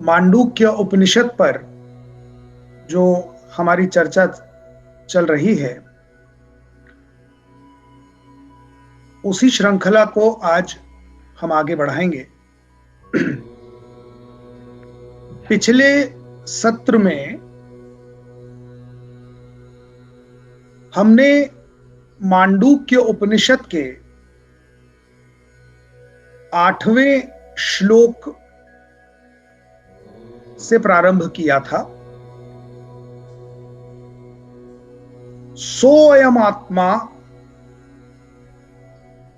मांडूक्य उपनिषद पर जो हमारी चर्चा चल रही है, उसी श्रृंखला को आज हम आगे बढ़ाएंगे। पिछले सत्र में हमने मांडूक्य उपनिषद के 8वें श्लोक से प्रारंभ किया था। सोऽयम् आत्मा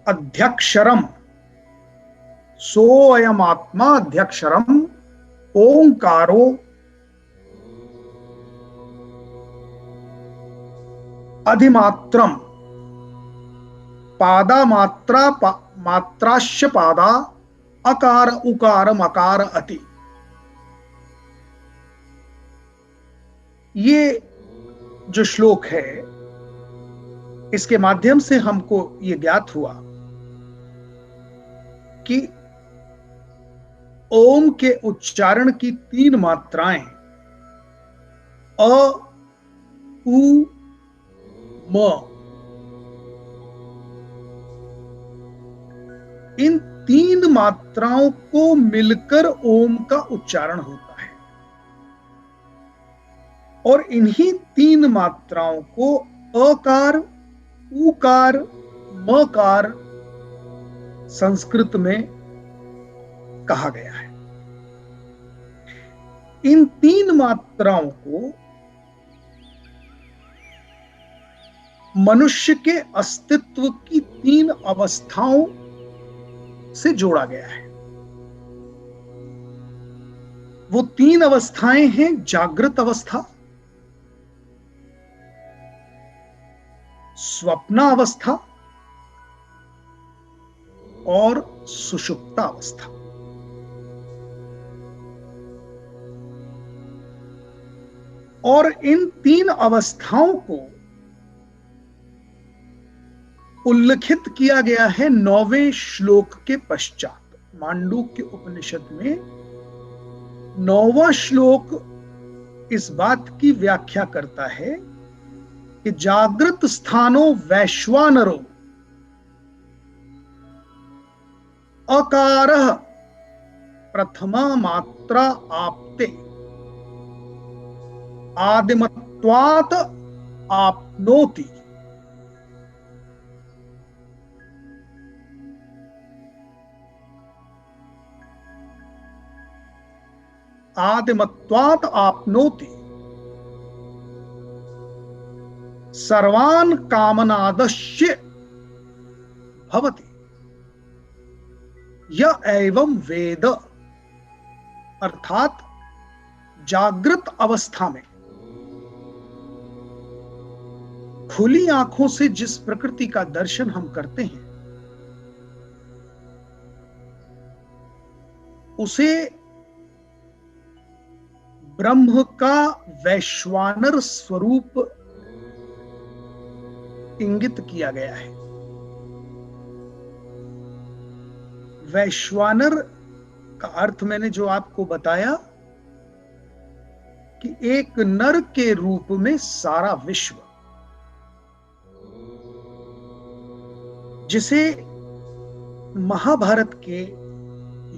अध्यक्षरम, सोऽयम् आत्मा अध्यक्षरम ओंकारो अधिमात्रम पादा मात्रा मात्राश्च पादा अकार उकार मकार अति। ये जो श्लोक है, इसके माध्यम से हमको ये ज्ञात हुआ कि ओम के उच्चारण की 3 मात्राएं अ, उ, म, इन 3 मात्राओं को मिलकर ओम का उच्चारण होता है और इन्हीं 3 मात्राओं को अकार, उकार, मकार संस्कृत में कहा गया है। इन 3 मात्राओं को मनुष्य के अस्तित्व की 3 अवस्थाओं से जोड़ा गया है। वो 3 अवस्थाएं हैं जागृत अवस्था, स्वप्नावस्था और सुषुप्तावस्था। और इन 3 अवस्थाओं को उल्लिखित किया गया है 9वें श्लोक के पश्चात। मांडूक्य उपनिषद में 9वां श्लोक इस बात की व्याख्या करता है कि जागृत स्थानो वैश्वानरो अकारः प्रथमा मात्रा आपते आदिमत्वात् आपनोति। आदिमत्वात् आपनोति सर्वान् कामनादस्य भवति य एवं वेद। अर्थात जागृत अवस्था में खुली आंखों से जिस प्रकृति का दर्शन हम करते हैं, उसे ब्रह्म का वैश्वानर स्वरूप इंगित किया गया है। वैश्वानर का अर्थ मैंने जो आपको बताया कि एक नर के रूप में सारा विश्व, जिसे महाभारत के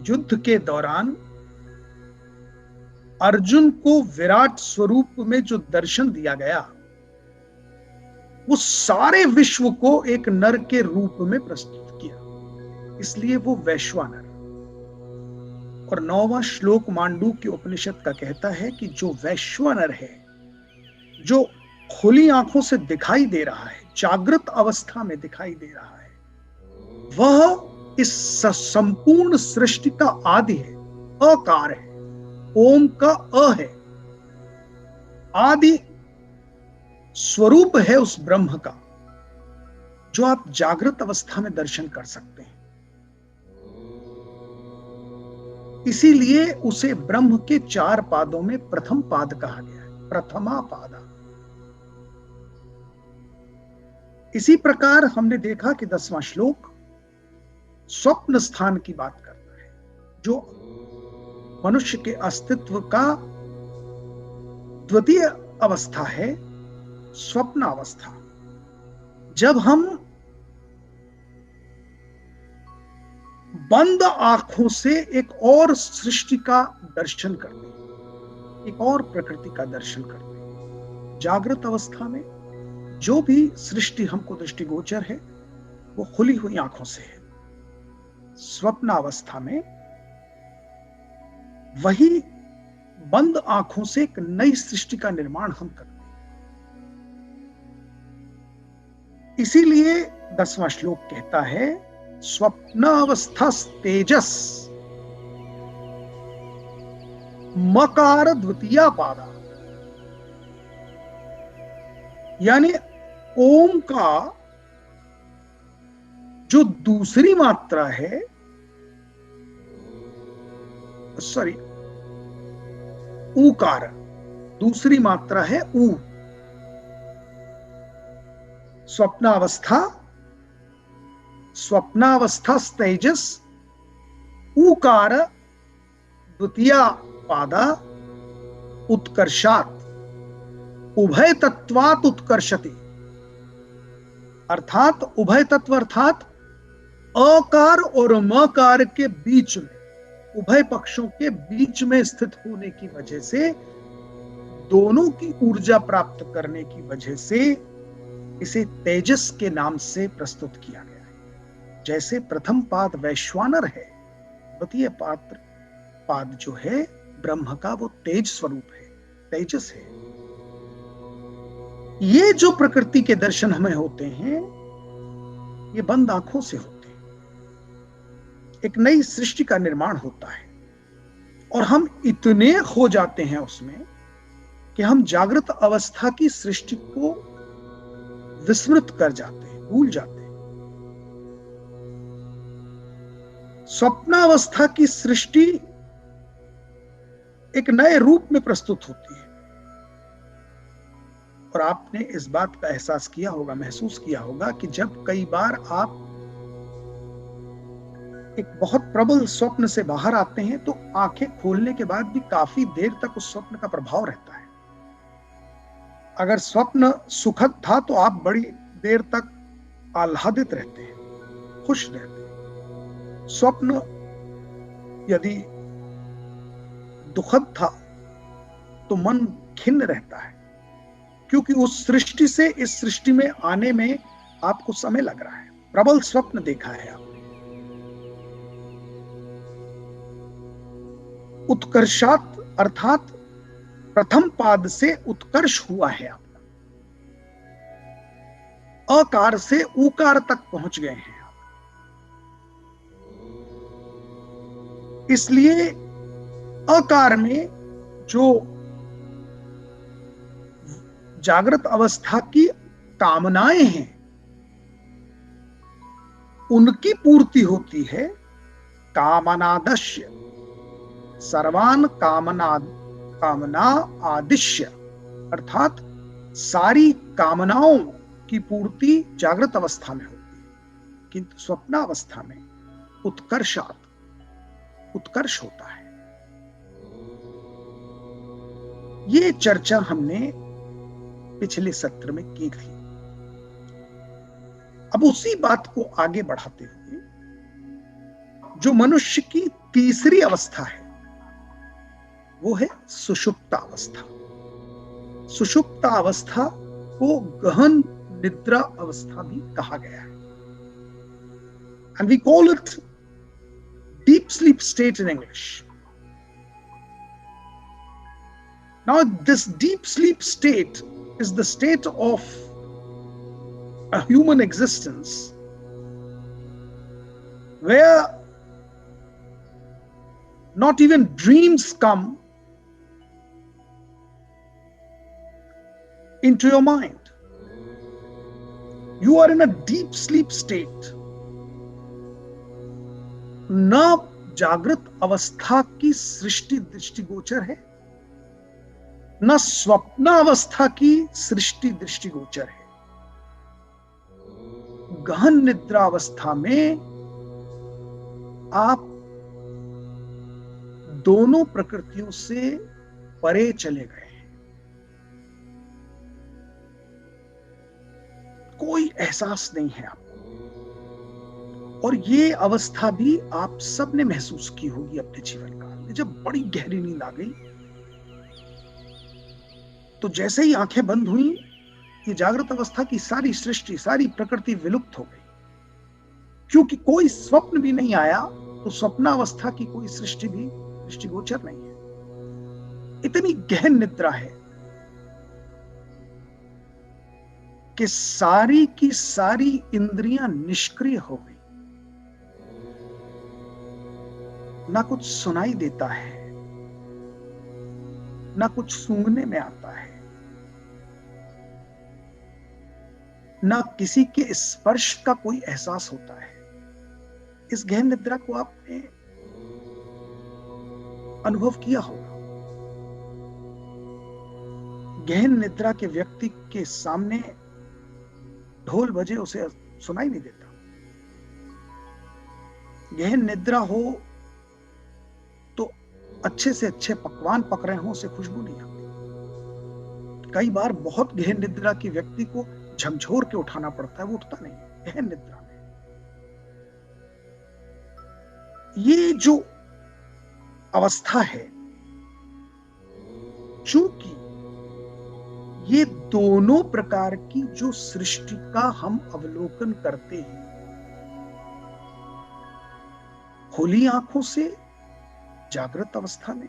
युद्ध के दौरान अर्जुन को विराट स्वरूप में जो दर्शन दिया गया, वो सारे विश्व को एक नर के रूप में प्रस्तुत किया, इसलिए वो वैश्वानर। और 9वां श्लोक मांडूक्य उपनिषद का कहता है कि जो वैश्वानर है, जो खुली आंखों से दिखाई दे रहा है, जागृत अवस्था में दिखाई दे रहा है, वह इस संपूर्ण सृष्टि का आदि है, अकार है। ओम का अ है, आदि स्वरूप है उस ब्रह्म का, जो आप जागृत अवस्था में दर्शन कर सकते हैं। इसीलिए उसे ब्रह्म के 4 पादों में प्रथम पाद कहा गया है, प्रथमा पादा। इसी प्रकार हमने देखा कि 10वां श्लोक स्वप्न स्थान की बात करता है, जो मनुष्य के अस्तित्व का द्वितीय अवस्था है स्वप्न अवस्था। जब हम बंद आंखों से एक और सृष्टि का दर्शन करते हैं, एक और प्रकृति का दर्शन करते हैं। जागृत अवस्था में जो भी सृष्टि हमको दृष्टिगोचर है वो खुली हुई आंखों से है। स्वप्न अवस्था में वही बंद आंखों से एक नई सृष्टि का निर्माण हम करते हैं। इसीलिए 10वां श्लोक कहता है स्वप्नावस्था तेजस मकार द्वितीया पादा, यानी ओम का जो दूसरी मात्रा है, सॉरी ऊकार दूसरी मात्रा है ऊ। स्वप्नावस्था तेजस ऊकार द्वितीया पादा उत्कर्षात उभय तत्वात उत्कर्षति, अर्थात उभय तत्व अर्थात अकार और मकार के बीच में, उभय पक्षों के बीच में स्थित होने की वजह से, दोनों की ऊर्जा प्राप्त करने की वजह से इसे तेजस के नाम से प्रस्तुत किया गया है। जैसे प्रथम पाद वैश्वानर है, द्वितीय पाद जो है ब्रह्म का वो तेज स्वरूप है, तेजस है। ये जो प्रकृति के दर्शन हमें होते हैं ये बंद आंखों से होते हैं। एक नई सृष्टि का निर्माण होता है और हम इतने खो जाते हैं उसमें कि हम जागृत अवस्था की सृष्टि को विस्मृत कर जाते हैं, भूल जाते हैं। स्वप्नावस्था की सृष्टि एक नए रूप में प्रस्तुत होती है और आपने इस बात का एहसास किया होगा, महसूस किया होगा कि जब कई बार आप एक बहुत प्रबल स्वप्न से बाहर आते हैं तो आंखें खोलने के बाद भी काफी देर तक उस स्वप्न का प्रभाव रहता है। अगर स्वप्न सुखद था तो आप बड़ी देर तक आह्लादित रहते हैं, खुश रहते हैं। स्वप्न यदि दुखद था तो मन खिन्न रहता है, क्योंकि उस सृष्टि से इस सृष्टि में आने में आपको समय लग रहा है। प्रबल स्वप्न देखा है आपने। उत्कर्षात अर्थात प्रथम पाद से उत्कर्ष हुआ है आपका, अकार से ऊकार तक पहुंच गए हैं आप। इसलिए अकार में जो जागृत अवस्था की कामनाएं हैं उनकी पूर्ति होती है। कामनादश्य सर्वान कामना आदिश्य, अर्थात सारी कामनाओं की पूर्ति जागृत अवस्था में होती है, किंतु स्वप्नावस्था में उत्कर्ष होता है। ये चर्चा हमने पिछले सत्र में की थी। अब उसी बात को आगे बढ़ाते हुए जो मनुष्य की तीसरी अवस्था है वो है सुषुप्त अवस्था। सुषुप्त अवस्था को गहन निद्रा अवस्था भी कहा गया है, and we call it deep sleep state in English. Now this deep sleep state is the state of a human existence where not even dreams come into your mind. You are in a deep sleep state. न जागृत अवस्था की सृष्टि दृष्टिगोचर है, न स्वप्नावस्था की सृष्टि दृष्टिगोचर है। गहन निद्रावस्था में आप दोनों प्रकृतियों से परे चले गए हैं। कोई एहसास नहीं है आपको। और ये अवस्था भी आप सबने महसूस की होगी अपने जीवन काल में। जब बड़ी गहरी नींद आ गई तो जैसे ही आंखें बंद हुई, ये जागृत अवस्था की सारी सृष्टि, सारी प्रकृति विलुप्त हो गई। क्योंकि कोई स्वप्न भी नहीं आया, तो स्वप्नावस्था की कोई सृष्टि भी दृष्टिगोचर नहीं है। इतनी गहन निद्रा है कि सारी की सारी इंद्रियां निष्क्रिय हो गई। ना कुछ सुनाई देता है, ना कुछ सूंघने में आता है, ना किसी के स्पर्श का कोई एहसास होता है। इस गहन निद्रा को आपने अनुभव किया होगा। गहन निद्रा के व्यक्ति के सामने ढोल बजे उसे सुनाई नहीं देता। गहन निद्रा हो तो अच्छे से अच्छे पकवान पक रहे हो, उसे खुशबू नहीं आती। कई बार बहुत गहन निद्रा के व्यक्ति को झकझोर के उठाना पड़ता है, वो उठता नहीं गहन निद्रा में। ये जो अवस्था है, चूंकि ये दोनों प्रकार की जो सृष्टि का हम अवलोकन करते हैं, खुली आंखों से जागृत अवस्था में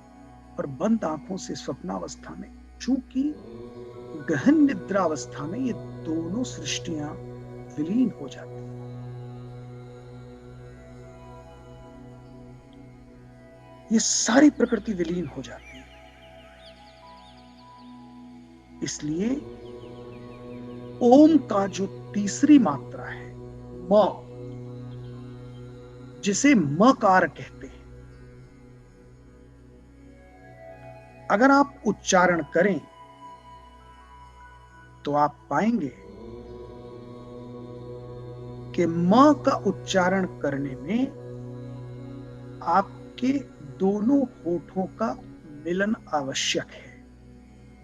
और बंद आंखों से स्वप्नावस्था में, चूंकि गहन निद्रा अवस्था में ये दोनों सृष्टियां विलीन हो जाती हैं। ये सारी प्रकृति विलीन हो जाती है। इसलिए ओम का जो तीसरी मात्रा है म, जिसे मकार कहते हैं, अगर आप उच्चारण करें तो आप पाएंगे कि म का उच्चारण करने में आपके दोनों होठों का मिलन आवश्यक है।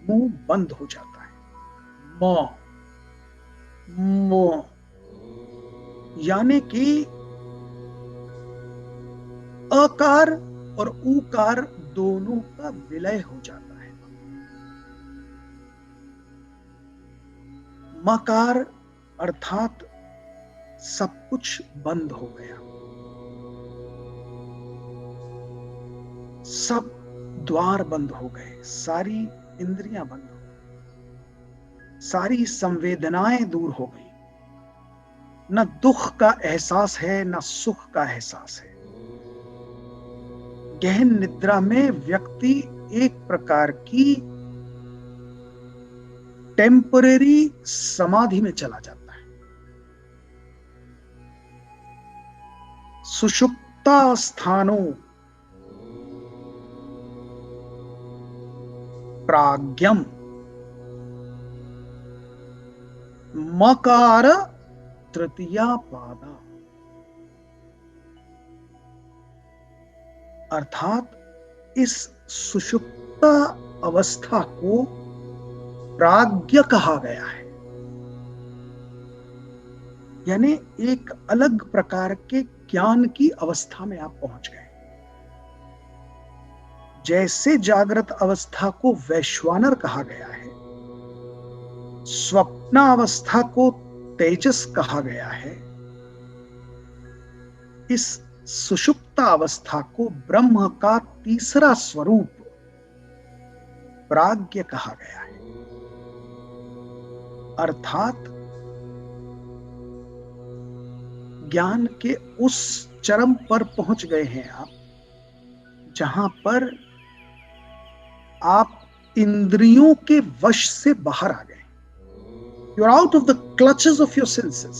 मुंह बंद हो जाता है। म, म, यानी कि अकार और उकार दोनों का विलय हो जाता है। मकार अर्थात सब कुछ बंद हो गया, सब द्वार बंद हो गए, सारी इंद्रियां बंद हो गई, सारी संवेदनाएं दूर हो गई। न दुख का एहसास है, न सुख का एहसास है। गहन निद्रा में व्यक्ति एक प्रकार की टेम्परेरी समाधि में चला जाता है। सुषुप्तावस्थानो प्राज्ञम मकार तृतीया पादा, अर्थात इस सुषुप्त अवस्था को प्राज्ञ कहा गया है। यानी एक अलग प्रकार के ज्ञान की अवस्था में आप पहुंच गए। जैसे जागृत अवस्था को वैश्वानर कहा गया है, स्वप्नावस्था को तेजस कहा गया है, इस सुषुप्त अवस्था को ब्रह्म का तीसरा स्वरूप प्राज्ञ कहा गया है। अर्थात ज्ञान के उस चरम पर पहुंच गए हैं आप, जहां पर आप इंद्रियों के वश से बाहर आ गए। You are out of the clutches of your senses,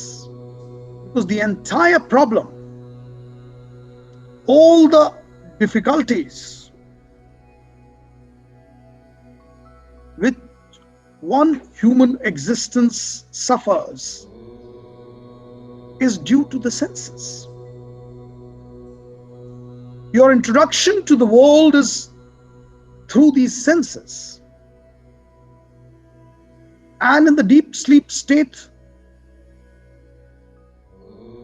because the entire problem, all the difficulties with one human existence suffers is due to the senses. Your introduction to the world is through these senses. And in the deep sleep state,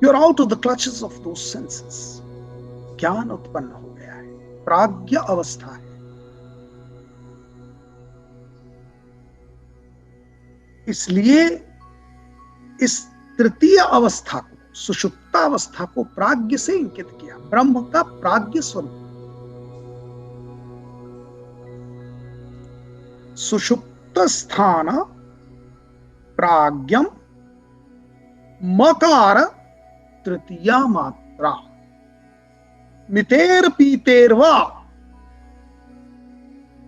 you're out of the clutches of those senses. ज्ञान उत्पन्न हो गया है, प्राज्ञ अवस्था है. इसलिए इस तृतीय अवस्था को, सुषुप्तावस्था को प्राज्ञ से इंकित किया, ब्रह्म का प्राज्ञ स्वरूप. सुषुप्त स्थान प्राज्ञम मकार तृतीया मात्रा मितेर पीतेरवा,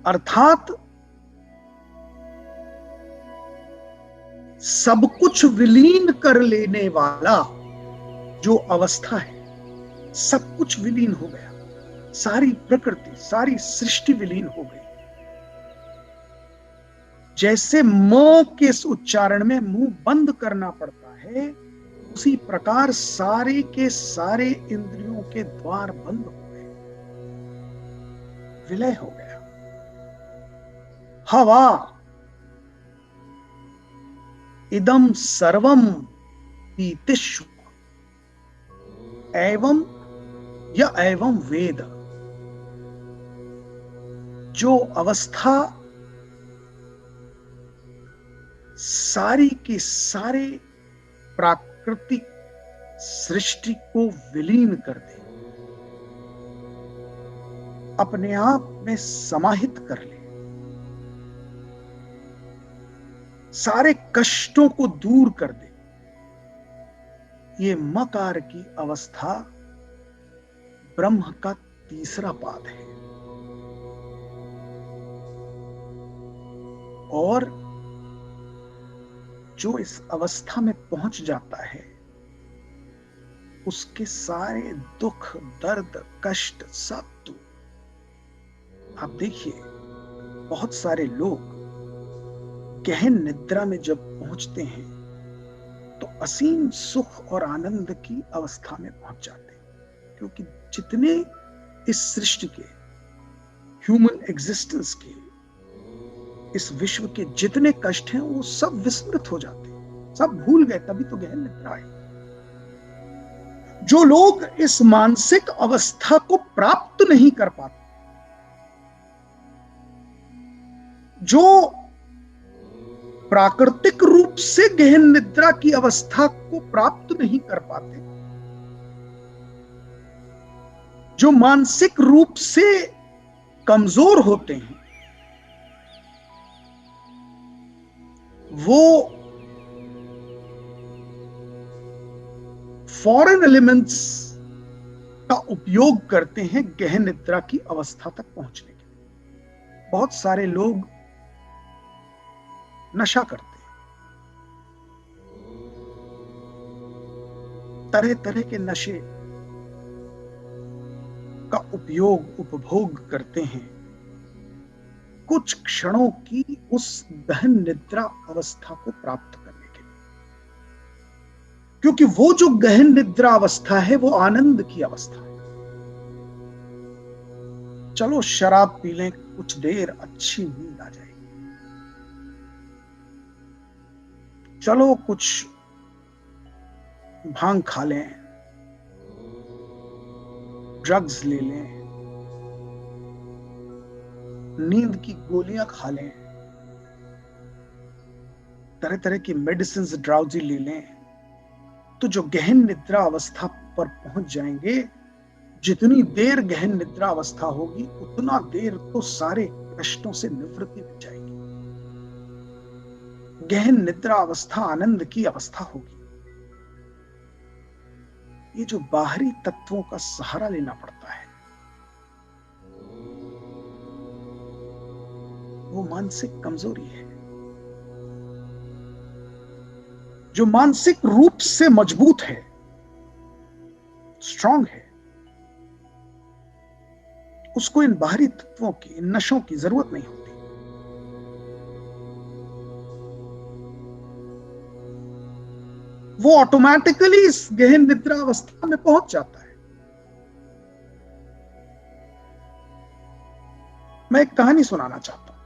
अर्थात सब कुछ विलीन कर लेने वाला जो अवस्था है, सब कुछ विलीन हो गया, सारी प्रकृति, सारी सृष्टि विलीन हो गई. जैसे म के इस उच्चारण में मुंह बंद करना पड़ता है, उसी प्रकार सारे के सारे इंद्रियों के द्वार बंद हो गए, विलय हो गया. हवा इदम सर्वम पीतिष्व एवं या एवं वेद. जो अवस्था सारी के सारे प्राकृतिक सृष्टि को विलीन कर दे, अपने आप में समाहित कर ले, सारे कष्टों को दूर कर दे, ये मकार की अवस्था ब्रह्म का तीसरा पाद है. और जो इस अवस्था में पहुंच जाता है, उसके सारे दुख, दर्द, कष्ट सब दूर. आप देखिए, बहुत सारे लोग गहन निद्रा में जब पहुंचते हैं तो असीम सुख और आनंद की अवस्था में पहुंच जाते हैं, क्योंकि जितने इस सृष्टि के, ह्यूमन एग्जिस्टेंस के, इस विश्व के जितने कष्ट हैं वो सब विस्मृत हो जाते हैं, सब भूल गए. तभी तो गहन निद्रा आई. जो लोग इस मानसिक अवस्था को प्राप्त नहीं कर पाते, जो प्राकृतिक रूप से गहन निद्रा की अवस्था को प्राप्त नहीं कर पाते, जो मानसिक रूप से कमजोर होते हैं, वो फॉरेन एलिमेंट्स का उपयोग करते हैं गहन निद्रा की अवस्था तक पहुंचने के लिए. बहुत सारे लोग नशा करते हैं, तरह तरह के नशे का उपयोग, उपभोग करते हैं कुछ क्षणों की उस गहन निद्रा अवस्था को प्राप्त करने के लिए. क्योंकि वो जो गहन निद्रा अवस्था है वो आनंद की अवस्था है. चलो शराब पी लें, कुछ देर अच्छी नींद आ जाएगी. चलो कुछ भांग खा लें, ड्रग्स ले लें, नींद की गोलियां खा लें, तरह तरह की मेडिसिन ड्राउजी ले लें, तो जो गहन निद्रा अवस्था पर पहुंच जाएंगे, जितनी देर गहन निद्रा अवस्था होगी उतना देर तो सारे कष्टों से निवृत्ति मिल जाएगी. गहन निद्रा अवस्था आनंद की अवस्था होगी. ये जो बाहरी तत्वों का सहारा लेना पड़ता है, वो मानसिक कमजोरी है. जो मानसिक रूप से मजबूत है, स्ट्रांग है, उसको इन बाहरी तत्वों की, इन नशों की जरूरत नहीं होती. वो ऑटोमेटिकली इस गहन निद्रा अवस्था में पहुंच जाता है. मैं एक कहानी सुनाना चाहता हूं।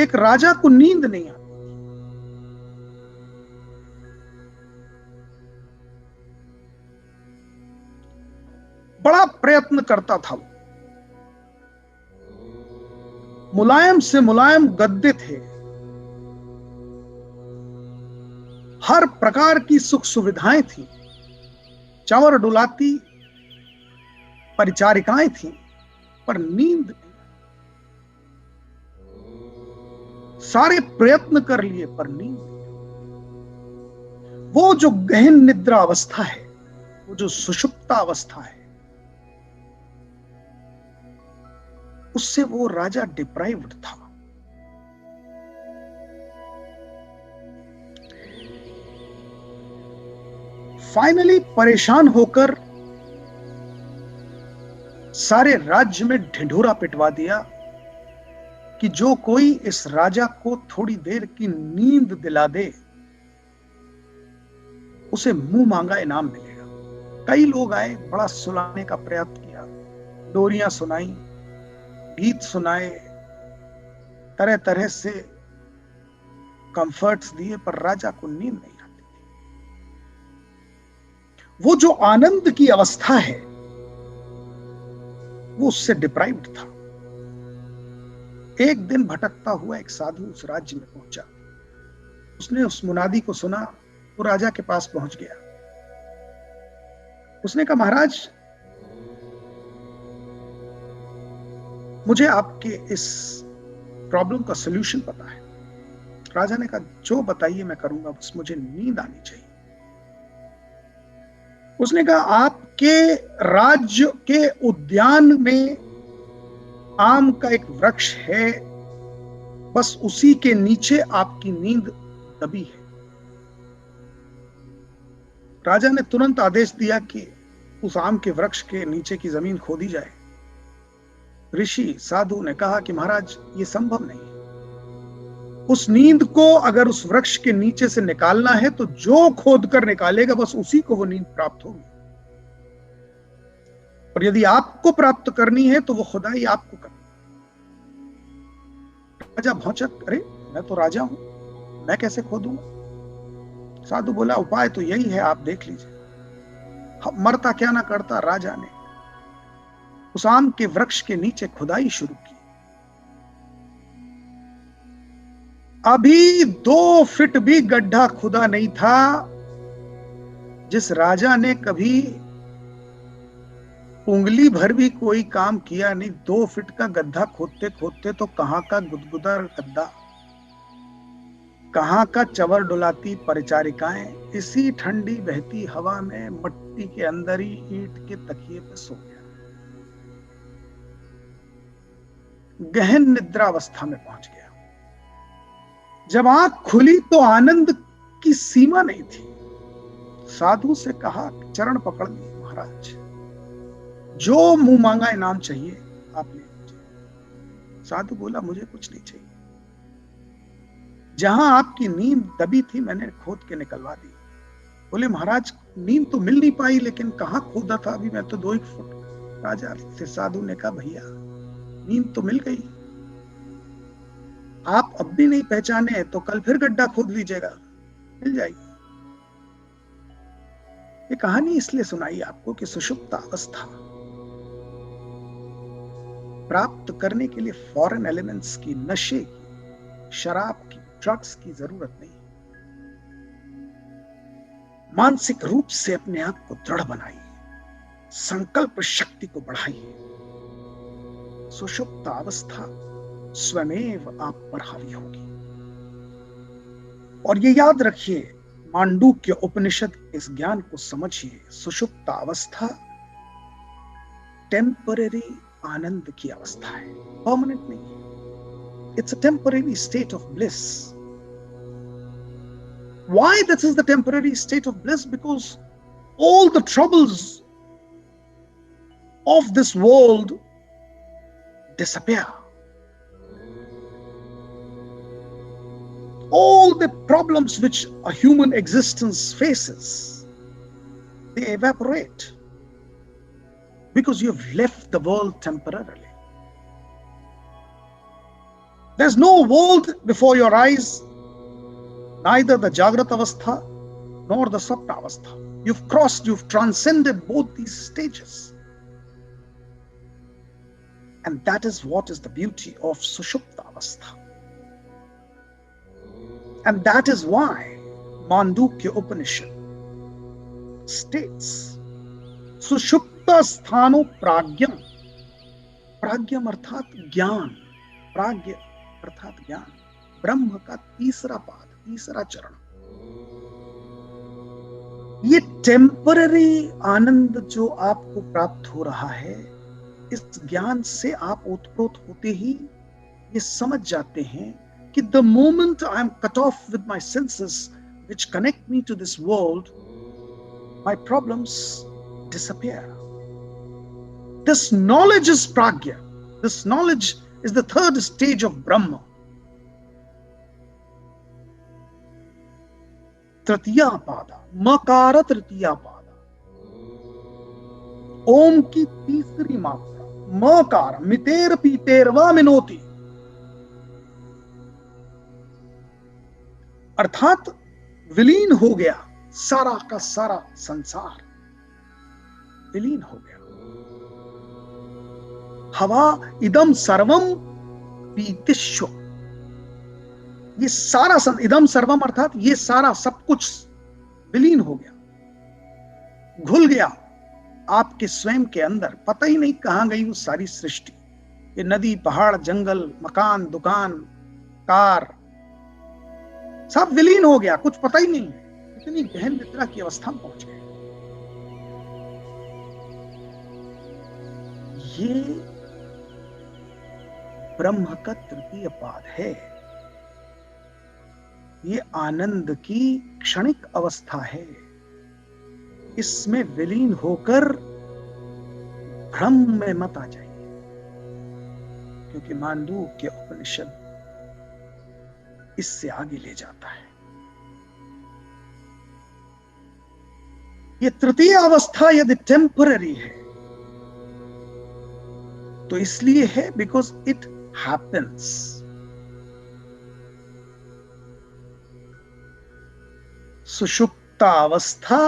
एक राजा को नींद नहीं आती। बड़ा प्रयत्न करता था वो। मुलायम से मुलायम गद्दे थे, हर प्रकार की सुख सुविधाएं थी, चंवर डुलाती परिचारिकाएं थी, पर नींद नहीं। सारे प्रयत्न कर लिए पर नींद नहीं। वो जो गहन निद्रा अवस्था है, वो जो सुषुप्ता अवस्था है, उससे वो राजा डिप्राइव्ड था। फाइनली परेशान होकर सारे राज्य में ढिंढोरा पिटवा दिया कि जो कोई इस राजा को थोड़ी देर की नींद दिला दे, उसे मुंह मांगा इनाम मिलेगा। कई लोग आए, बड़ा सुलाने का प्रयत्न किया, डोरियां सुनाई, गीत सुनाए, तरह तरह से कंफर्ट्स दिए, पर राजा को नींद नहीं आती थी। वो जो आनंद की अवस्था है, वो उससे डिप्राइव्ड था। एक दिन भटकता हुआ एक साधु उस राज्य में पहुंचा। उसने उस मुनादी को सुना, वो राजा के पास पहुंच गया। उसने कहा, महाराज, मुझे आपके इस प्रॉब्लम का सलूशन पता है। राजा ने कहा, जो बताइए मैं करूंगा, बस मुझे नींद आनी चाहिए। उसने कहा, आपके राज्य के उद्यान में आम का एक वृक्ष है, बस उसी के नीचे आपकी नींद दबी है। राजा ने तुरंत आदेश दिया कि उस आम के वृक्ष के नीचे की जमीन खोदी जाए। ऋषि साधु ने कहा कि महाराज, ये संभव नहीं है। उस नींद को अगर उस वृक्ष के नीचे से निकालना है तो जो खोद कर निकालेगा, बस उसी को वो नींद प्राप्त होगी। और यदि आपको प्राप्त करनी है तो वो खुदाई आपको करनी। राजा भौचक, अरे मैं तो राजा हूं, मैं कैसे खोदूंगा? साधु बोला, उपाय तो यही है, आप देख लीजिए। मरता क्या ना करता, राजा ने उस आम के वृक्ष के नीचे खुदाई शुरू की। अभी 2 फीट भी गड्ढा खुदा नहीं था। जिस राजा ने कभी उंगली भर भी कोई काम किया नहीं, 2 फीट का गड्ढा खोदते खोदते तो कहां का गुदगुदा गद्दा, कहां का चवर डुलाती परिचारिकाएं, इसी ठंडी बहती हवा में मट्टी के अंदर ही ईंट के तकिए पे सो गया। गहन निद्रावस्था में पहुंच गया। जब आंख खुली तो आनंद की सीमा नहीं थी। साधु से कहा, चरण पकड़ लिए, महाराज, जो मुंह मांगा इनाम चाहिए आप ले लीजिए। साधु बोला, मुझे कुछ नहीं चाहिए। जहां आपकी नींद दबी थी, मैंने खोद के निकलवा दी। बोले, महाराज, नींद तो मिल नहीं पाई, लेकिन कहां खोदा था अभी, मैं तो 2 फुट। राजा से साधु ने कहा, भैया, नींद तो मिल गई, आप अब भी नहीं पहचाने तो कल फिर गड्ढा खोद लीजिएगा, मिल जाएगी। ये कहानी इसलिए सुनाई आपको कि सुषुप्त अवस्था प्राप्त करने के लिए फॉरेन एलिमेंट्स की, नशे की, शराब की, ड्रग्स की जरूरत नहीं। मानसिक रूप से अपने आप को दृढ़ बनाइए, संकल्प शक्ति को बढ़ाइए। सुषुप्त अवस्था स्वयमेव आप पर हावी होगी। और ये याद रखिए, मांडूक्य उपनिषद के इस ज्ञान को समझिए। सुषुप्त अवस्था टेम्पररी आनंद की अवस्था है, परमानेंट नहीं। It's a temporary state of bliss. Why this is the temporary state of bliss? Because all the troubles of this world disappear. All the problems which a human existence faces, they evaporate. because you have left the world temporarily. There's no world before your eyes, neither the Jagrat Avastha nor the Sapna Avastha. You've transcended both these stages. And that is what is the beauty of Sushupta Avastha. And that is why Mandukya Upanishad states, Sushupta Sthano Pragyam. Pragyam अर्थात ज्ञान, प्राज्ञ अर्थात ज्ञान, ब्रह्म का तीसरा पाद, तीसरा चरण। ये टेम्पररी आनंद जो आपको प्राप्त हो रहा है, इस ज्ञान से आप ओतप्रोत होते ही ये समझ जाते हैं कि the moment I am cut off with my senses which connect me to this world, my problems disappear. This knowledge is pragya. This knowledge is the third stage of Brahma. तृतीया पादा, मकार तृतीया पादा, ओम की तीसरी मात्रा, मकार, मितेर पीतेर व मिनोति, अर्थात विलीन हो गया सारा का सारा संसार, विलीन हो गया। हवा इदम सर्वम पीतिश्व, ये सारा इदम सर्वम अर्थात ये सारा सब कुछ विलीन हो गया, घुल गया आपके स्वयं के अंदर। पता ही नहीं कहां गई वो सारी सृष्टि, ये नदी, पहाड़, जंगल, मकान, दुकान, कार, सब विलीन हो गया, कुछ पता ही नहीं है। इतनी गहन निद्रा की अवस्था में पहुंच गए। ये ब्रह्म का तृतीय पाद है। ये आनंद की क्षणिक अवस्था है। इसमें विलीन होकर भ्रम में मत आ जाइए, क्योंकि मांडूक्य उपनिषद इससे आगे ले जाता है। ये तृतीय अवस्था यदि टेम्पररी है तो इसलिए है बिकॉज इट हैपेंस। सुषुप्ता अवस्था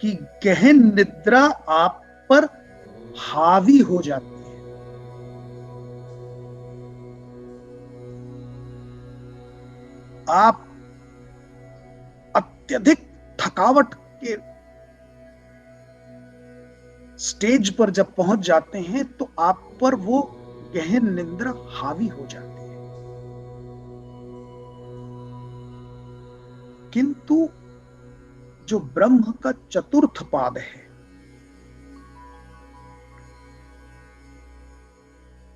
की गहन निद्रा आप पर हावी हो जाती है। आप अत्यधिक थकावट के स्टेज पर जब पहुंच जाते हैं तो आप पर वो गहन निद्रा हावी हो जाती है। किंतु जो ब्रह्म का चतुर्थ पाद है,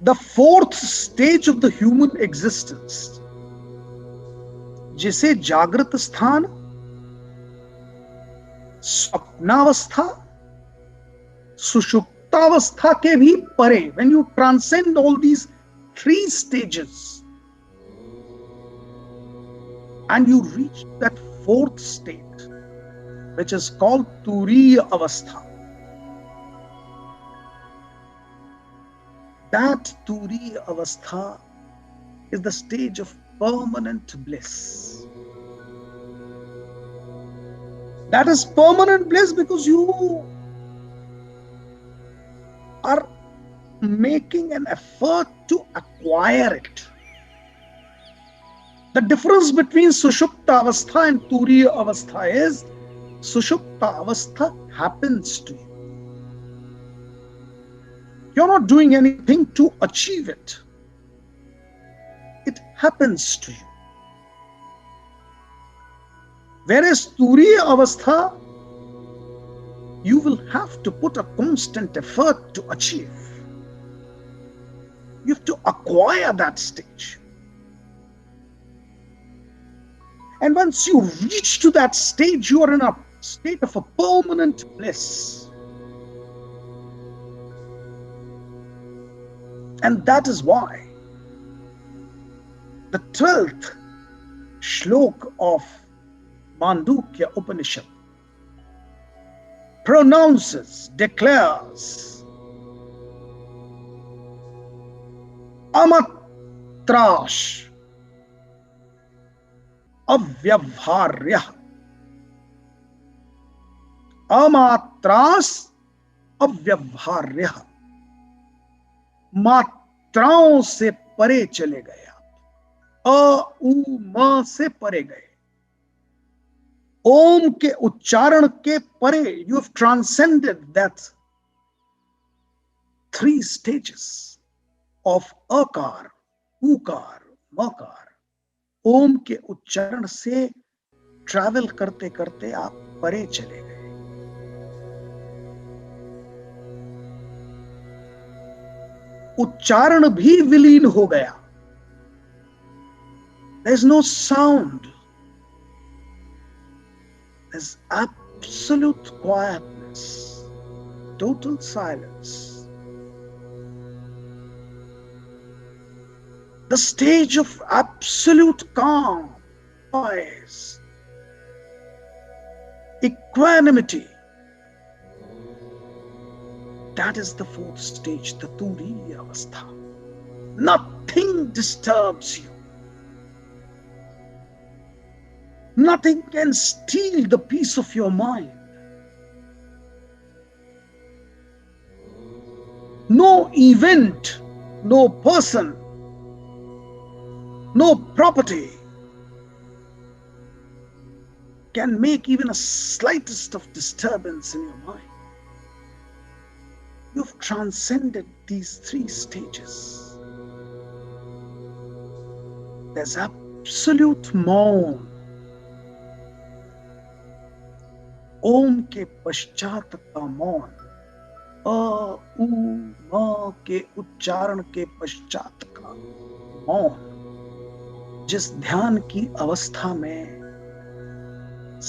the fourth stage of the human existence, जिसे जागृत स्थान, स्वप्नावस्था, सुषुप्तावस्था के भी परे, when you transcend all these three stages and you reach that fourth state, which is called Turiya Avastha. That Turiya Avastha is the stage of permanent bliss. That is permanent bliss because you are making an effort to acquire it. The difference between Sushupta Avastha and Turiya Avastha is Sushupta Avastha happens to you. You're not doing anything to achieve it. It happens to you. Whereas Turiya Avastha, you will have to put a constant effort to achieve. You have to acquire that stage. And once you reach to that stage, you are in a state of a permanent bliss. And that is why the 12th shlok of Mandukya Upanishad pronounces, declares, amatrash, अव्यवहार्य, अमात्रास अव्यवहार्य, मात्राओं से परे चले गए आप, अ उ म से परे गए, ओम के उच्चारण के परे, you have transcended that 3 stages of अकार, उकार, मकार। ओम के उच्चारण से ट्रैवल करते करते आप परे चले गए। उच्चारण भी विलीन हो गया। There is no sound. There's absolute quietness, total silence. The stage of absolute calm, poise, equanimity. That is the 4th stage, the Turiya Avastha. Nothing disturbs you. Nothing can steal the peace of your mind. No event, no person, no property can make even a slightest of disturbance in your mind. You've transcended these 3 stages. There's absolute मौन। ओम के पश्चात का मौन, अ उ म के उच्चारण के पश्चात का मौन, जिस ध्यान की अवस्था में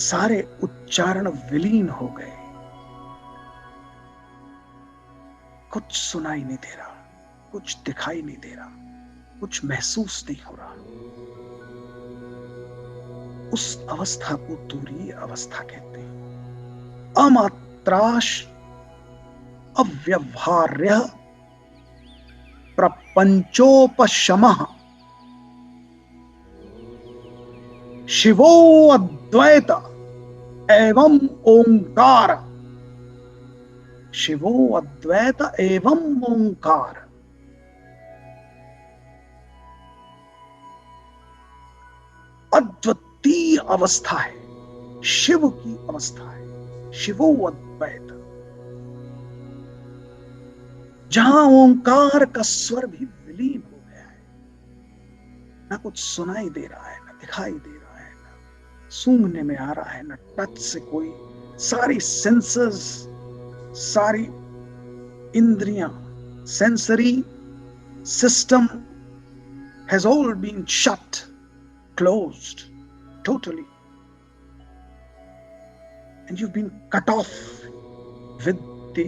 सारे उच्चारण विलीन हो गए, कुछ सुनाई नहीं दे रहा, कुछ दिखाई नहीं दे रहा, कुछ महसूस नहीं हो रहा, उस अवस्था को तुरीय अवस्था कहते हैं। अमात्राश अव्यवहार्य प्रपंचोपशमः शिवो अद्वैत एवं ओंकार, शिवो अद्वैत एवं ओंकार। अद्वितीय अवस्था है, शिव की अवस्था है, शिवो अद्वैत, जहां ओंकार का स्वर भी विलीन हो गया है। ना कुछ सुनाई दे रहा है, ना दिखाई दे रहा है, ना सूंघने में आ रहा है, ना टच से कोई, सारी सेंसर्स, सारी इंद्रियां, sensory system has all been shut, closed totally, and you've been cut off with the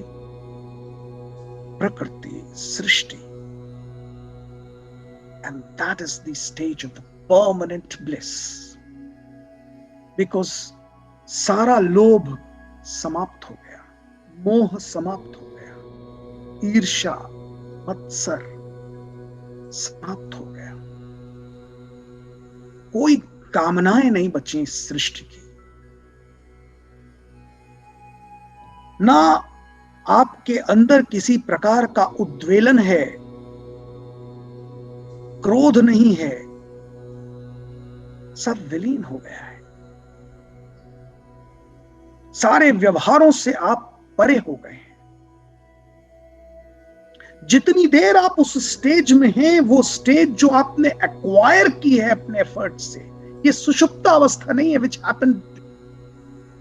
Prakriti, Srishti, and that is the stage of the permanent bliss, because सारा लोभ समाप्त हो गया, मोह समाप्त हो गया, ईर्ष्या, मत्सर समाप्त हो गया, कोई कामनाएं नहीं बची इस सृष्टि की। ना आपके अंदर किसी प्रकार का उद्वेलन है, क्रोध नहीं है, सब विलीन हो गया है। सारे व्यवहारों से आप परे हो गए हैं। जितनी देर आप उस स्टेज में हैं, वो स्टेज जो आपने एक्वायर की है अपने एफर्ट से, ये सुषुप्त अवस्था नहीं है विच हैपेंड,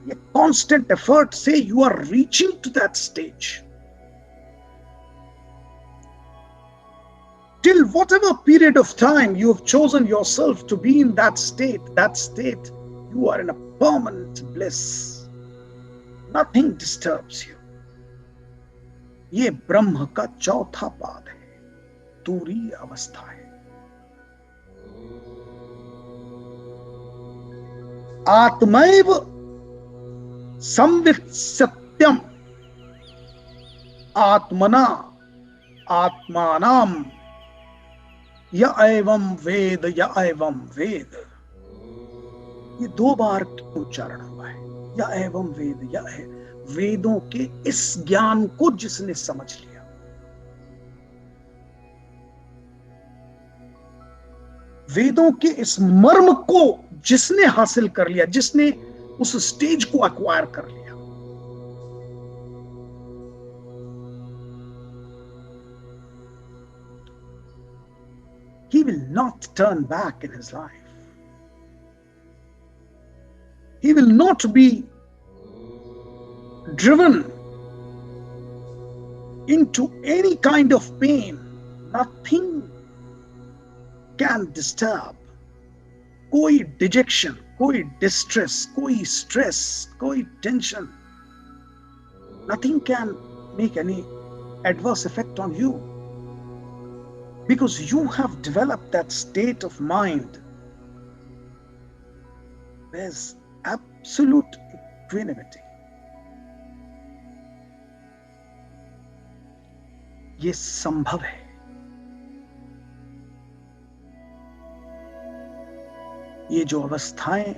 ये कांस्टेंट एफर्ट से you are reaching to that stage. Till whatever period of time you have chosen yourself to be in that state, you are in a permanent bliss. Nothing disturbs you. ये ब्रह्म का चौथा पाद है, तुरीय अवस्था है। आत्मैव संवित्स्यत सत्यम आत्मना आत्मानाम य एवं वेद य एवं वेद। ये 2 बार उच्चारण हुआ है, या एवं वेद, या वेदों के इस ज्ञान को जिसने समझ लिया, वेदों के इस मर्म को जिसने हासिल कर लिया, जिसने उस स्टेज को एक्वायर कर लिया, he will not turn back in his life. He will not be driven into any kind of pain. Nothing can disturb. कोई डिजेक्शन, कोई डिस्ट्रेस, कोई स्ट्रेस, कोई tension, nothing can make any adverse effect on you, because you have developed that state of mind. There's absolute equanimity. ये संभव है। ये जो अवस्थाएं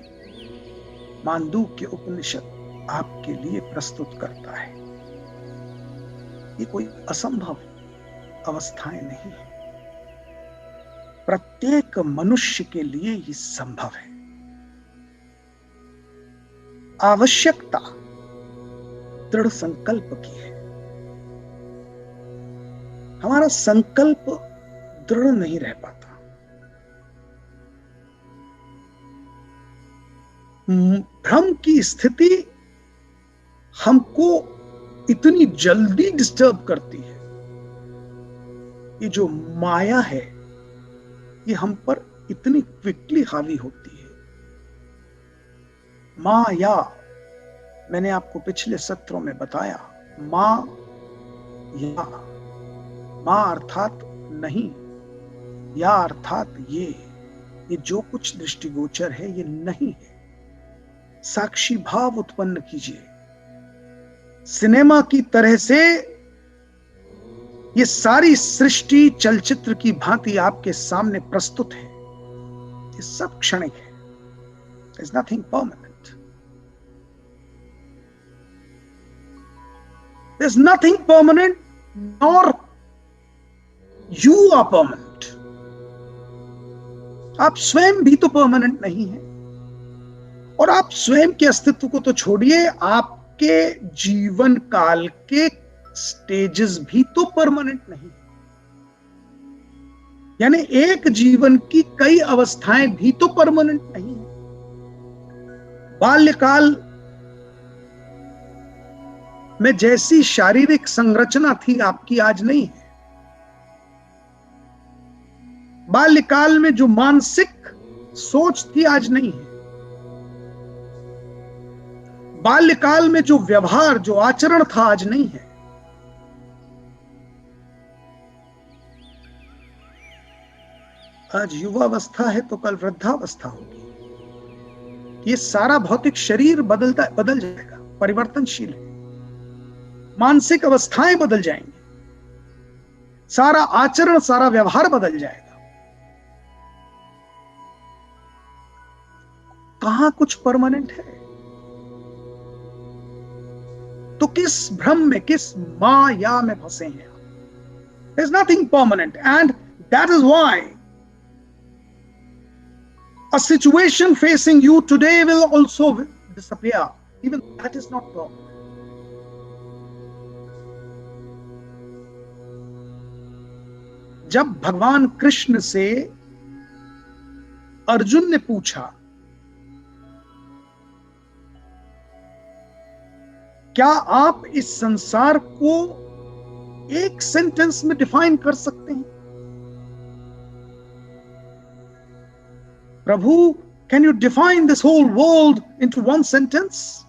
मांडूक्य उपनिषद आपके लिए प्रस्तुत करता है, ये कोई असंभव अवस्थाएं नहीं है। प्रत्येक मनुष्य के लिए ये संभव है। आवश्यकता दृढ़ संकल्प की है। हमारा संकल्प दृढ़ नहीं रह पाता। भ्रम की स्थिति हमको इतनी जल्दी डिस्टर्ब करती है। ये जो माया है, ये हम पर इतनी क्विकली हावी होती है। माया, मैंने आपको पिछले सत्रों में बताया, मां या, मां अर्थात नहीं, या अर्थात ये जो कुछ दृष्टिगोचर है ये नहीं है। साक्षी भाव उत्पन्न कीजिए। सिनेमा की तरह से ये सारी सृष्टि चलचित्र की भांति आपके सामने प्रस्तुत है। ये सब क्षणिक है। There's nothing permanent. There's nothing permanent, nor you are permanent. आप स्वयं भी तो परमानेंट नहीं है, और आप स्वयं के अस्तित्व को तो छोड़िए, आपके जीवन काल के स्टेजेस भी तो परमानेंट नहीं। यानी एक जीवन की कई अवस्थाएं भी तो परमानेंट नहीं है। बाल्यकाल में जैसी शारीरिक संरचना थी आपकी, आज नहीं है। बाल्यकाल में जो मानसिक सोच थी, आज नहीं है। बाल्यकाल में जो व्यवहार, जो आचरण था, आज नहीं है। आज युवावस्था है तो कल वृद्धावस्था होगी। ये सारा भौतिक शरीर बदल जाएगा, परिवर्तनशील है। मानसिक अवस्थाएं बदल जाएंगी, सारा आचरण, सारा व्यवहार बदल जाएगा। कहां कुछ परमानेंट है? तो किस भ्रम में, किस माया में फंसे हैं? There's nothing permanent, and that is why a situation facing you today will also disappear. Even that is not permanent. जब भगवान कृष्ण से अर्जुन ने पूछा, क्या आप इस संसार को एक सेंटेंस में डिफाइन कर सकते हैं? प्रभु, can you define this whole world into one sentence?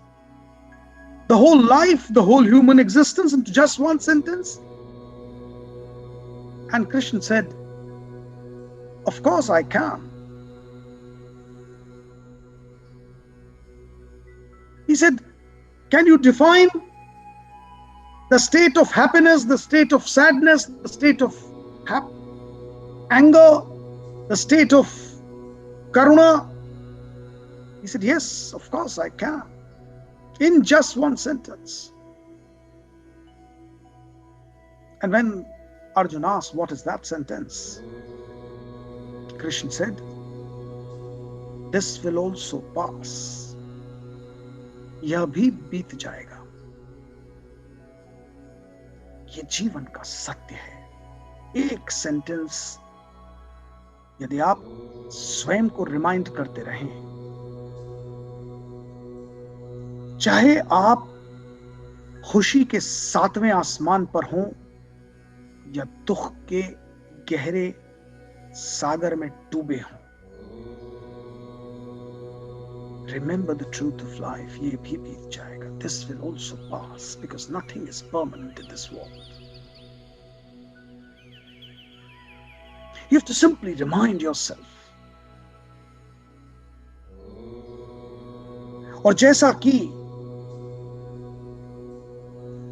The whole life, the whole human existence into just one sentence? And Krishna said, of course I can. He said, can you define the state of happiness, the state of sadness, the state of anger, the state of karuna. He said, yes, of course I can. In just one sentence. And when Arjuna asked, what is that sentence? Krishna said, this will also pass. यह भी बीत जाएगा. ये जीवन का सत्य है. एक सेंटेंस यदि आप स्वयं को रिमाइंड करते रहें, चाहे आप खुशी के 7वें आसमान पर हों या दुख के गहरे सागर में डूबे हों, remember the truth of life. ये भी बीत जाएगा. This will also pass because nothing is permanent in this world. You have to simply remind yourself. और जैसा कि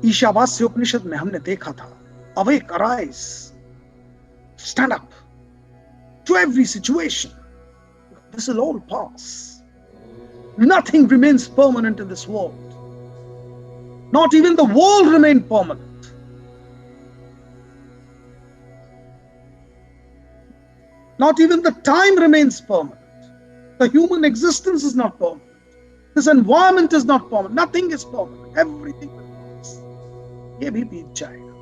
ईशावास्य उपनिषद में हमने देखा था, awake, arise, stand up to every situation. This will all pass. Nothing remains permanent in this world. Not even the world remains permanent. Not even the time remains permanent. The human existence is not permanent. This environment is not permanent. Nothing is permanent. Everything remains. ये भी बीत जाएगा.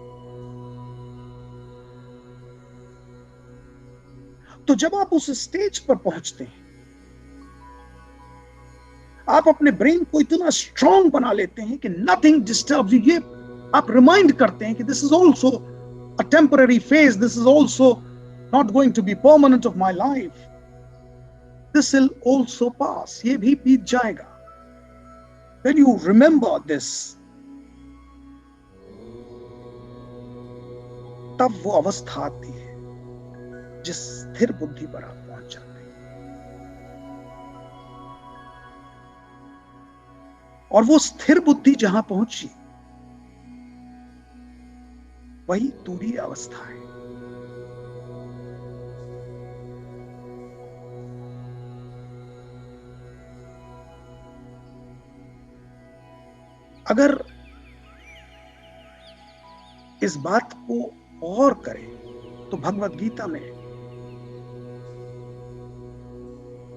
तो जब आप उस stage पर पहुंचते हैं, आप अपने ब्रेन को इतना स्ट्रांग बना लेते हैं कि नथिंग डिस्टर्ब यू. ये आप रिमाइंड करते हैं कि this is also a temporary phase, this is also not going to be permanent of my life, this will also pass. ये भी बीत जाएगा. When you remember this, तब वो अवस्था आती है जिस स्थिर बुद्धि पर आप पहुंच जाते हैं. और वो स्थिर बुद्धि जहां पहुंची, वही तुरीय अवस्था है. अगर इस बात को और करें तो भगवद गीता में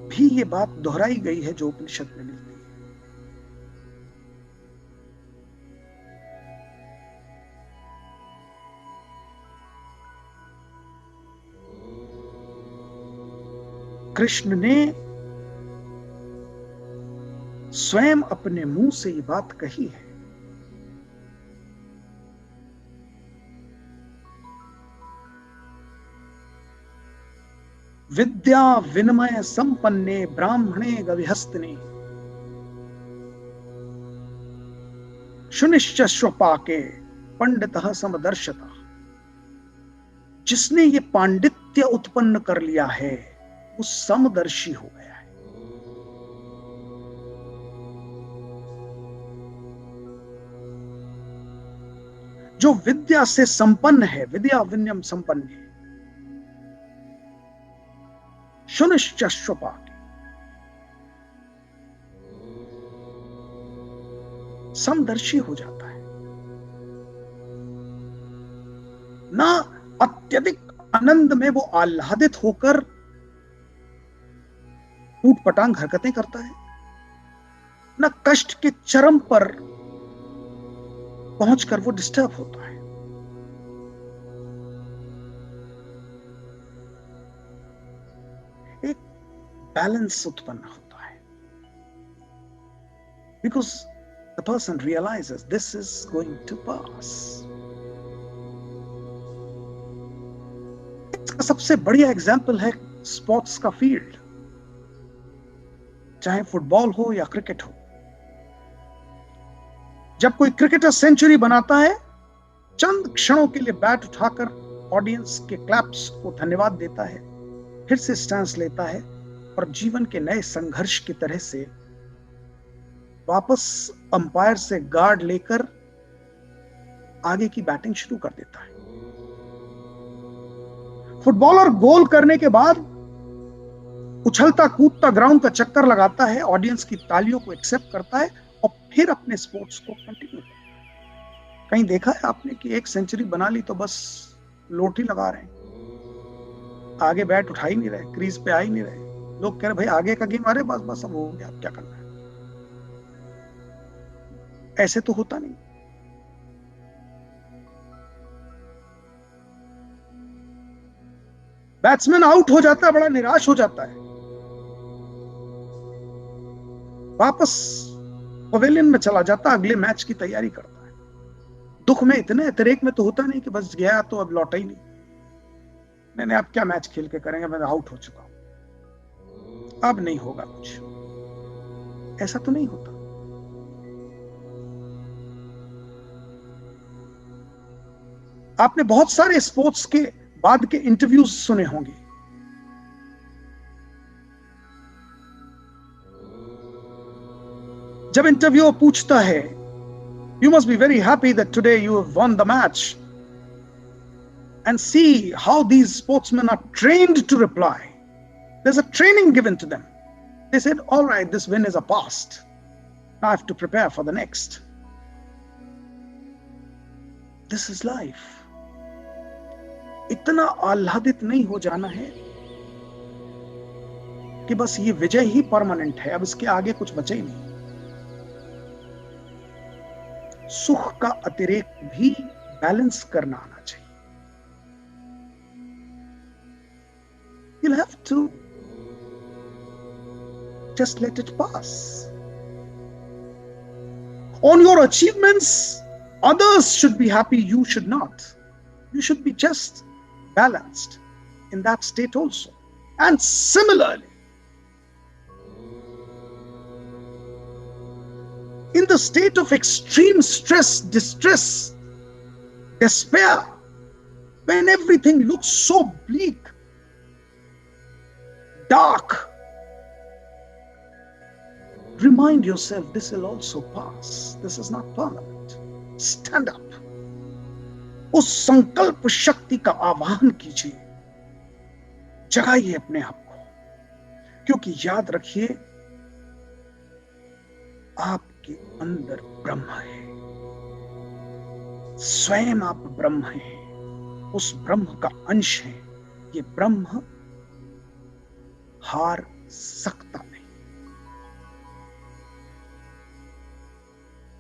भी ये बात दोहराई गई है जो उपनिषद में मिलती है. कृष्ण ने स्वयं अपने मुंह से ये बात कही है. विद्या विनिमय संपन्ने ब्राह्मणे गविहस्तिने शुनिश्च श्वपाके पंडितः समदर्शता. जिसने ये पांडित्य उत्पन्न कर लिया है वो समदर्शी हो गया है. जो विद्या से संपन्न है, विद्या विनयम संपन्न है, शुनिश्च श्वपाके, समदर्शी हो जाता है. ना अत्यधिक आनंद में वो आह्लादित होकर ऊटपटांग हरकतें करता है, ना कष्ट के चरम पर पहुंचकर वो डिस्टर्ब होता है. एक बैलेंस उत्पन्न होता है. Because the person realises this is going to pass. इसका सबसे बढ़िया एग्जाम्पल है स्पोर्ट्स का फील्ड, चाहे फुटबॉल हो या क्रिकेट हो. जब कोई क्रिकेटर सेंचुरी बनाता है, चंद क्षणों के लिए बैट उठाकर ऑडियंस के क्लैप्स को धन्यवाद देता है, फिर से स्टैंस लेता है और जीवन के नए संघर्ष की तरह से वापस अंपायर से गार्ड लेकर आगे की बैटिंग शुरू कर देता है। फुटबॉलर गोल करने के बाद उछलता कूदता ग्राउंड का चक्कर लगाता है, ऑडियंस की तालियों को एक्सेप्ट करता है और फिर अपने स्पोर्ट्स को कंटिन्यू करता है। कहीं देखा है आपने कि एक सेंचुरी बना ली तो बस लोटी लगा रहे हैं, आगे बैट उठा ही नहीं रहे, क्रीज पे आ ही नहीं रहे, लोग कह रहे भाई आगे का गेम, अरे बस बस अब हो गया, अब क्या करना है। ऐसे तो होता नहीं। बैट्समैन आउट हो जाता है, बड़ा निराश हो जाता है, वापस पवेलियन में चला जाता, अगले मैच की तैयारी करता है। दुख में इतने अतिरेक में तो होता नहीं कि बस गया तो अब लौटा ही नहीं, मैंने अब क्या मैच खेल के करेंगे, मैं आउट हो चुका हूं, अब नहीं होगा कुछ, ऐसा तो नहीं होता। आपने बहुत सारे स्पोर्ट्स के बाद के इंटरव्यूज सुने होंगे। जब इंटरव्यूअर पूछता है, you must be very happy that today you have won the match, and see how these sportsmen are trained to reply. There's a training given to them. They said, all right, this win is a past, now I have to prepare for the next. This is life. इतना आह्लादित नहीं हो जाना है कि बस ये विजय ही permanent है, अब इसके आगे कुछ बचे ही नहीं। सुख का अतिरेक भी बैलेंस करना आना चाहिए। You'll have to just let it pass. On your achievements, others should be happy, you should not. You should be just balanced in that state also. And similarly, in the state of extreme stress, distress, despair, when everything looks so bleak, dark, remind yourself this will also pass. This is not permanent. Stand up. उस संकल्प शक्ति का आह्वान कीजिए, जगाइए अपने आप को, क्योंकि याद रखिए आपके अंदर ब्रह्म है, स्वयं आप ब्रह्म हैं, उस ब्रह्म का अंश है। ये ब्रह्म हार सकता नहीं,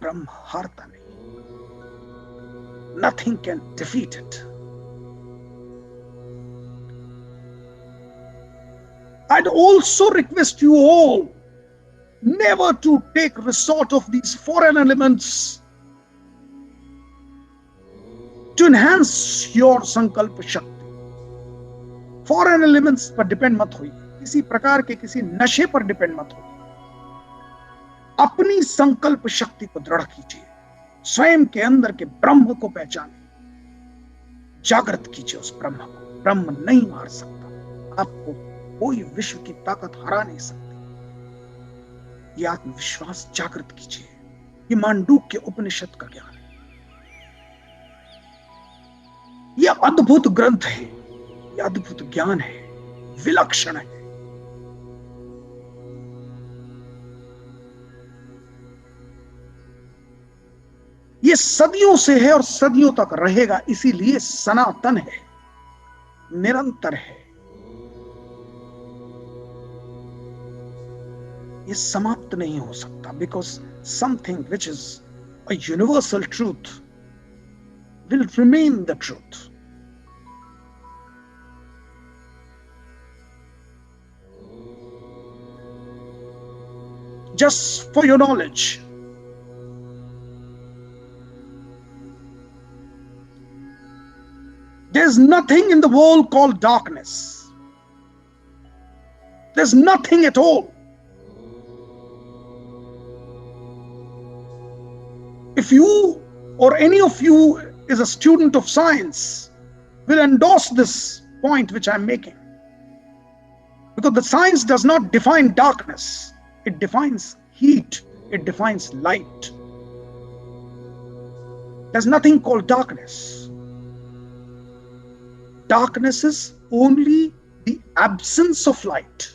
ब्रह्म हारता नहीं। Nothing can defeat it. I'd also request you all never to take resort of these foreign elements to enhance your sankalp shakti. Foreign elements पर डिपेंड मत होइए, किसी प्रकार के किसी नशे पर डिपेंड मत होइए। अपनी संकल्प शक्ति को दृढ़ कीजिए, स्वयं के अंदर के ब्रह्म को पहचाने, जागृत कीजिए उस ब्रह्म को। ब्रह्म नहीं मार सकता आपको, कोई विश्व की ताकत हरा नहीं सकती। ये आत्मविश्वास जागृत कीजिए। ये मांडूक्य उपनिषद का ज्ञान है, यह अद्भुत ग्रंथ है, यह अद्भुत ज्ञान है, विलक्षण है। ये सदियों से है और सदियों तक रहेगा, इसीलिए सनातन है, निरंतर है। ये समाप्त नहीं हो सकता, because something which is a universal truth will remain the truth. Just for your knowledge, there's nothing in the world called darkness. There's nothing at all. If you or any of you is a student of science, will endorse this point which I'm making. Because the science does not define darkness. It defines heat. It defines light. There's nothing called darkness. Darkness is only the absence of light.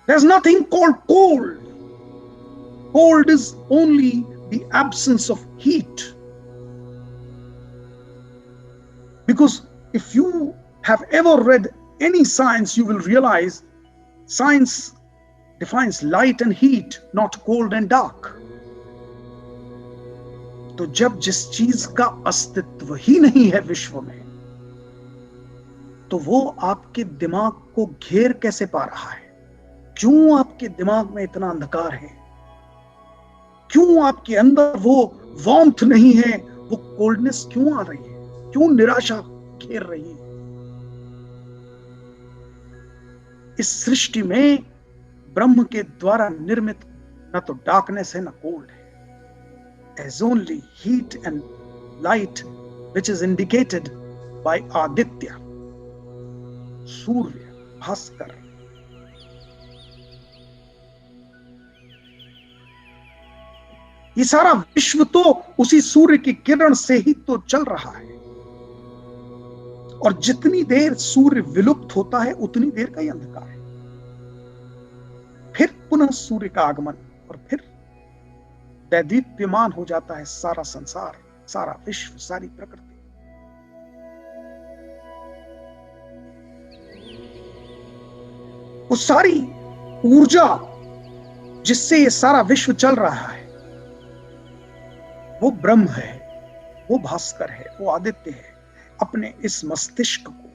There's nothing called cold. Cold is only the absence of heat. Because if you have ever read any science, you will realize science defines light and heat, not cold and dark. तो जब जिस चीज का अस्तित्व ही नहीं है विश्व में, तो वो आपके दिमाग को घेर कैसे पा रहा है? क्यों आपके दिमाग में इतना अंधकार है? क्यों आपके अंदर वो वार्मथ नहीं है? वो कोल्डनेस क्यों आ रही है? क्यों निराशा घेर रही है? इस सृष्टि में ब्रह्म के द्वारा निर्मित न तो डार्कनेस है, न कोल्ड है. As only heat and light, which is indicated by Aditya, सूर्य, भास्कर. ये सारा विश्व तो उसी सूर्य की किरण से ही तो चल रहा है. और जितनी देर सूर्य विलुप्त होता है, उतनी देर का ही अंधकार है. फिर पुनः सूर्य का आगमन, और फिर दैदीप्यमान हो जाता है सारा संसार, सारा विश्व, सारी प्रकृति. वो सारी ऊर्जा जिससे ये सारा विश्व चल रहा है, वो ब्रह्म है, वो भास्कर है, वो आदित्य है. अपने इस मस्तिष्क को,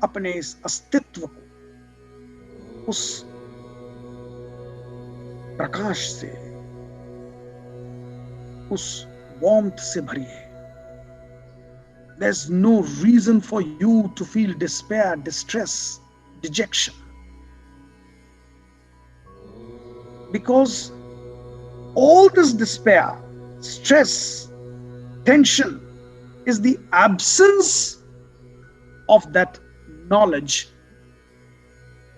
अपने इस अस्तित्व को उस प्रकाश से, उस वार्मथ से भरिए. There's no reason for you to feel despair, distress, dejection. Because all this despair, stress, tension is the absence of that knowledge.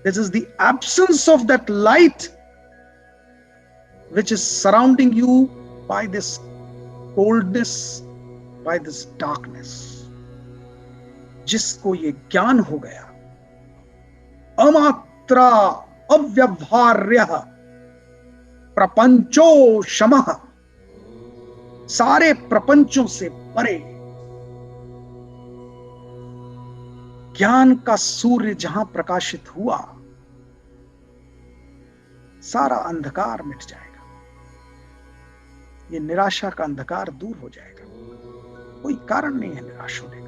This is the absence of that light which is surrounding you by this coldness, by this darkness. जिसको ये ज्ञान हो गया, अमात्रा अव्यवहार्य प्रपंचो शमः, सारे प्रपंचों से परे ज्ञान का सूर्य जहां प्रकाशित हुआ, सारा अंधकार मिट जाएगा. ये निराशा का अंधकार दूर हो जाएगा. कोई कारण नहीं है निराश होने का.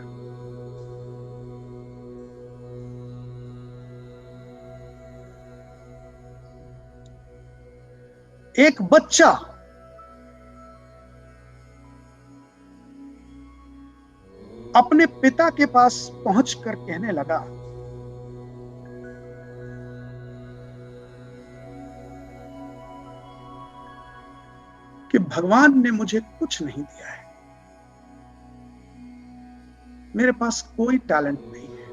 एक बच्चा अपने पिता के पास पहुंचकर कहने लगा, कि भगवान ने मुझे कुछ नहीं दिया है, मेरे पास कोई टैलेंट नहीं है,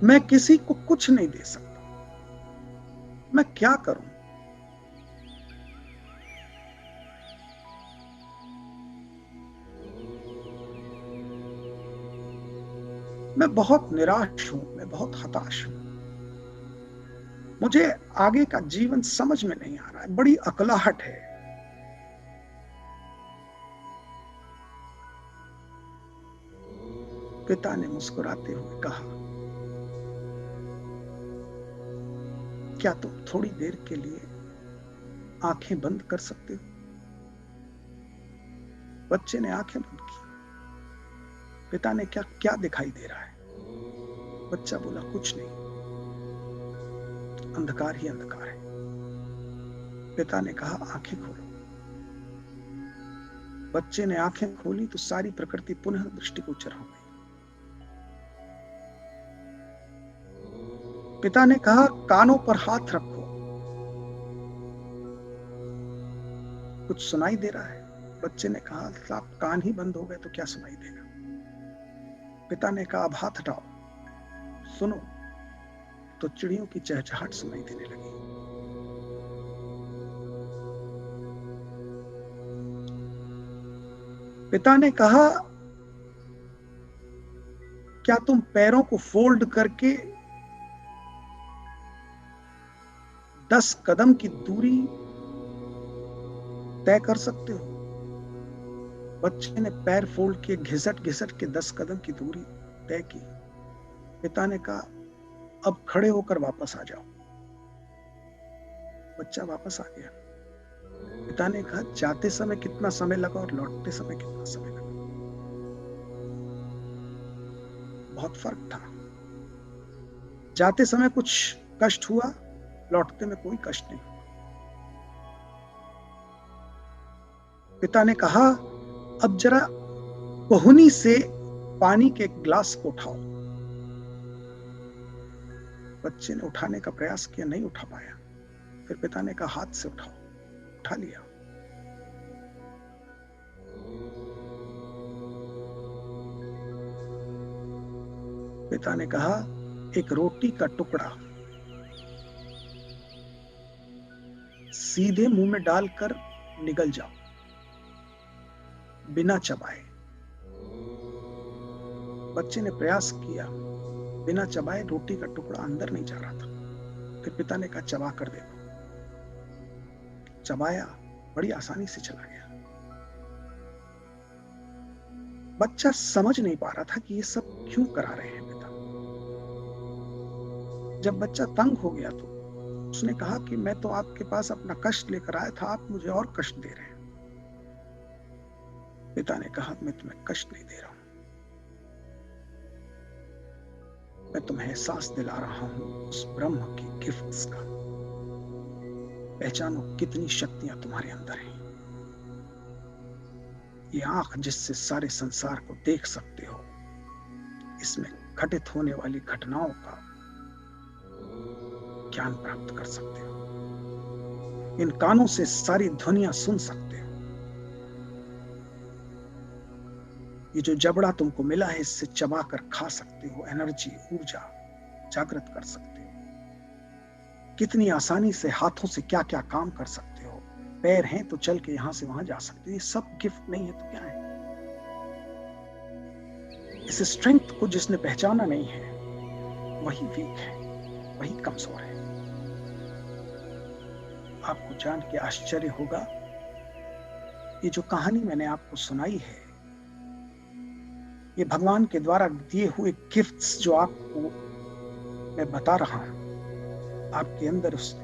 मैं किसी को कुछ नहीं दे सकता, मैं क्या करूं? मैं बहुत निराश हूं, मैं बहुत हताश हूं, मुझे आगे का जीवन समझ में नहीं आ रहा है, बड़ी अकलाहट है. पिता ने मुस्कुराते हुए कहा, क्या तुम थोड़ी देर के लिए आंखें बंद कर सकते हो? बच्चे ने आंखें बंद की. पिता ने क्या क्या दिखाई दे रहा है? बच्चा बोला, कुछ नहीं, अंधकार ही अंधकार है. पिता ने कहा, आंखें खोलो. बच्चे ने आंखें खोली तो सारी प्रकृति पुनः दृष्टिगोचर हो गई. पिता ने कहा, कानों पर हाथ रखो. कुछ सुनाई दे रहा है? बच्चे ने कहा, साहब कान ही बंद हो गए तो क्या सुनाई देगा? पिता ने कहा, अब हाथ हटाओ, सुनो. तो चिड़ियों की चहचहाट सुनाई देने लगी। पिता ने कहा, क्या तुम पैरों को फोल्ड करके 10 कदम की दूरी तय कर सकते हो? बच्चे ने पैर फोल्ड किए, घिसट घिसट के 10 कदम की दूरी तय की। पिता ने कहा, अब खड़े होकर वापस आ जाओ। बच्चा वापस आ गया। पिता ने कहा, जाते समय कितना समय लगा और लौटते समय कितना समय लगा? बहुत फर्क था। जाते समय कुछ कष्ट हुआ, लौटते में कोई कष्ट नहीं। पिता ने कहा, अब जरा कोहनी से पानी के गिलास को उठाओ। बच्चे ने उठाने का प्रयास किया, नहीं उठा पाया। फिर पिता ने कहा, हाथ से उठाओ। उठा लिया। पिता ने कहा, एक रोटी का टुकड़ा सीधे मुंह में डालकर निगल जाओ, बिना चबाए। बच्चे ने प्रयास किया, बिना चबाए रोटी का टुकड़ा अंदर नहीं जा रहा था। फिर पिता ने कहा, चबा कर देखो। चबाया, बड़ी आसानी से चला गया। बच्चा समझ नहीं पा रहा था कि ये सब क्यों करा रहे हैं पिता। जब बच्चा तंग हो गया तो उसने कहा कि मैं तो आपके पास अपना कष्ट लेकर आया था, आप मुझे और कष्ट दे रहे हैं। पिता ने कहा, मैं तुम्हें कष्ट नहीं दे रहा हूं, मैं तुम्हें एहसास दिला रहा हूं उस ब्रह्म की गिफ्ट्स का। पहचानो कितनी शक्तियां तुम्हारे अंदर हैं। ये आंख जिससे सारे संसार को देख सकते हो, इसमें घटित होने वाली घटनाओं का ज्ञान प्राप्त कर सकते हो। इन कानों से सारी ध्वनियां सुन सकते हो। ये जो जबड़ा तुमको मिला है, इससे चबा कर खा सकते हो। एनर्जी, ऊर्जा जागृत कर सकते हो। कितनी आसानी से हाथों से क्या क्या काम कर सकते हो। पैर हैं तो चल के यहां से वहां जा सकते हो। ये सब गिफ्ट नहीं है तो क्या है? इस स्ट्रेंथ को जिसने पहचाना नहीं है, वही वीक है, वही कमजोर है। आपको जान के आश्चर्य होगा, ये जो कहानी मैंने आपको सुनाई है, ये भगवान के द्वारा दिए हुए गिफ्ट्स जो आपको मैं बता रहा हूं, आपके अंदर उस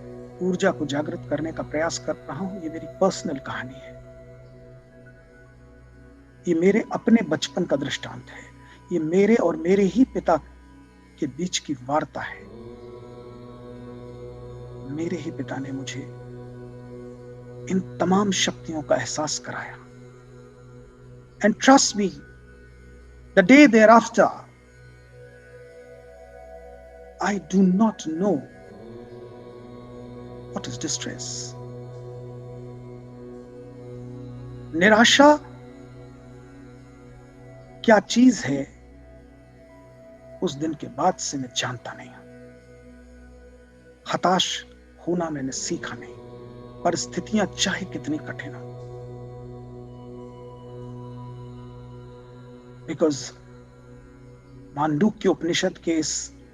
ऊर्जा को जागृत करने का प्रयास कर रहा हूं। ये मेरी पर्सनल कहानी है। ये मेरे अपने बचपन का दृष्टांत है। ये मेरे और मेरे ही पिता के बीच की वार्ता है। मेरे ही पिता ने मुझे इन तमाम शक्तियों का एहसास कराया। And trust me, the day thereafter, I do not know what is distress. निराशा क्या चीज है, उस दिन के बाद से मैं जानता नहीं हूं। हताश होना मैंने सीखा नहीं, परिस्थितियां चाहे कितनी कठिन हो। बिकॉज मांडूक्य उपनिषद के इस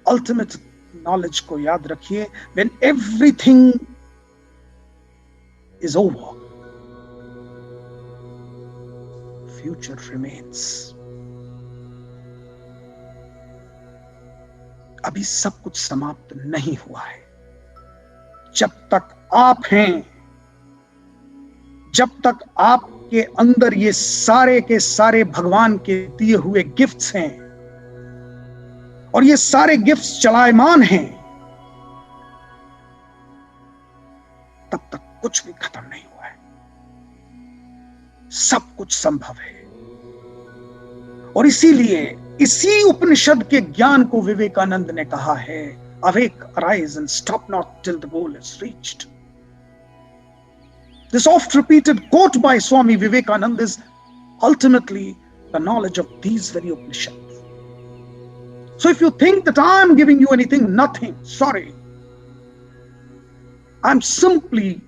अल्टीमेट नॉलेज को याद रखिए, when everything is over, future remains. अभी सब कुछ समाप्त नहीं हुआ है। जब तक आप हैं, जब तक आपके अंदर ये सारे के सारे भगवान के दिए हुए गिफ्ट्स हैं और ये सारे गिफ्ट्स चलायमान हैं, तब तक कुछ भी खत्म नहीं हुआ है। सब कुछ संभव है। और इसीलिए इसी उपनिषद के ज्ञान को विवेकानंद ने कहा है, awake, arise and stop not till the goal is reached. This oft repeated quote by Swami Vivekananda is ultimately the knowledge of these very Upanishads. So if you think that I am giving you anything, nothing, sorry. I'm simply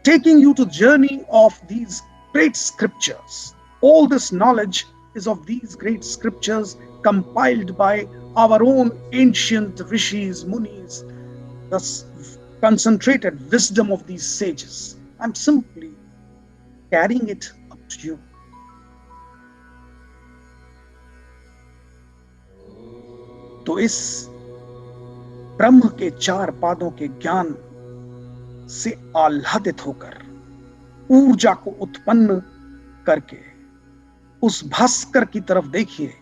taking you to the journey of these great scriptures. All this knowledge is of these great scriptures compiled by our own ancient rishis, munis, the concentrated wisdom of these sages. I'm simply carrying it up to you. तो इस ब्रह्म के चार पादों के ज्ञान से आह्लादित होकर ऊर्जा को उत्पन्न करके उस भास्कर की तरफ देखिए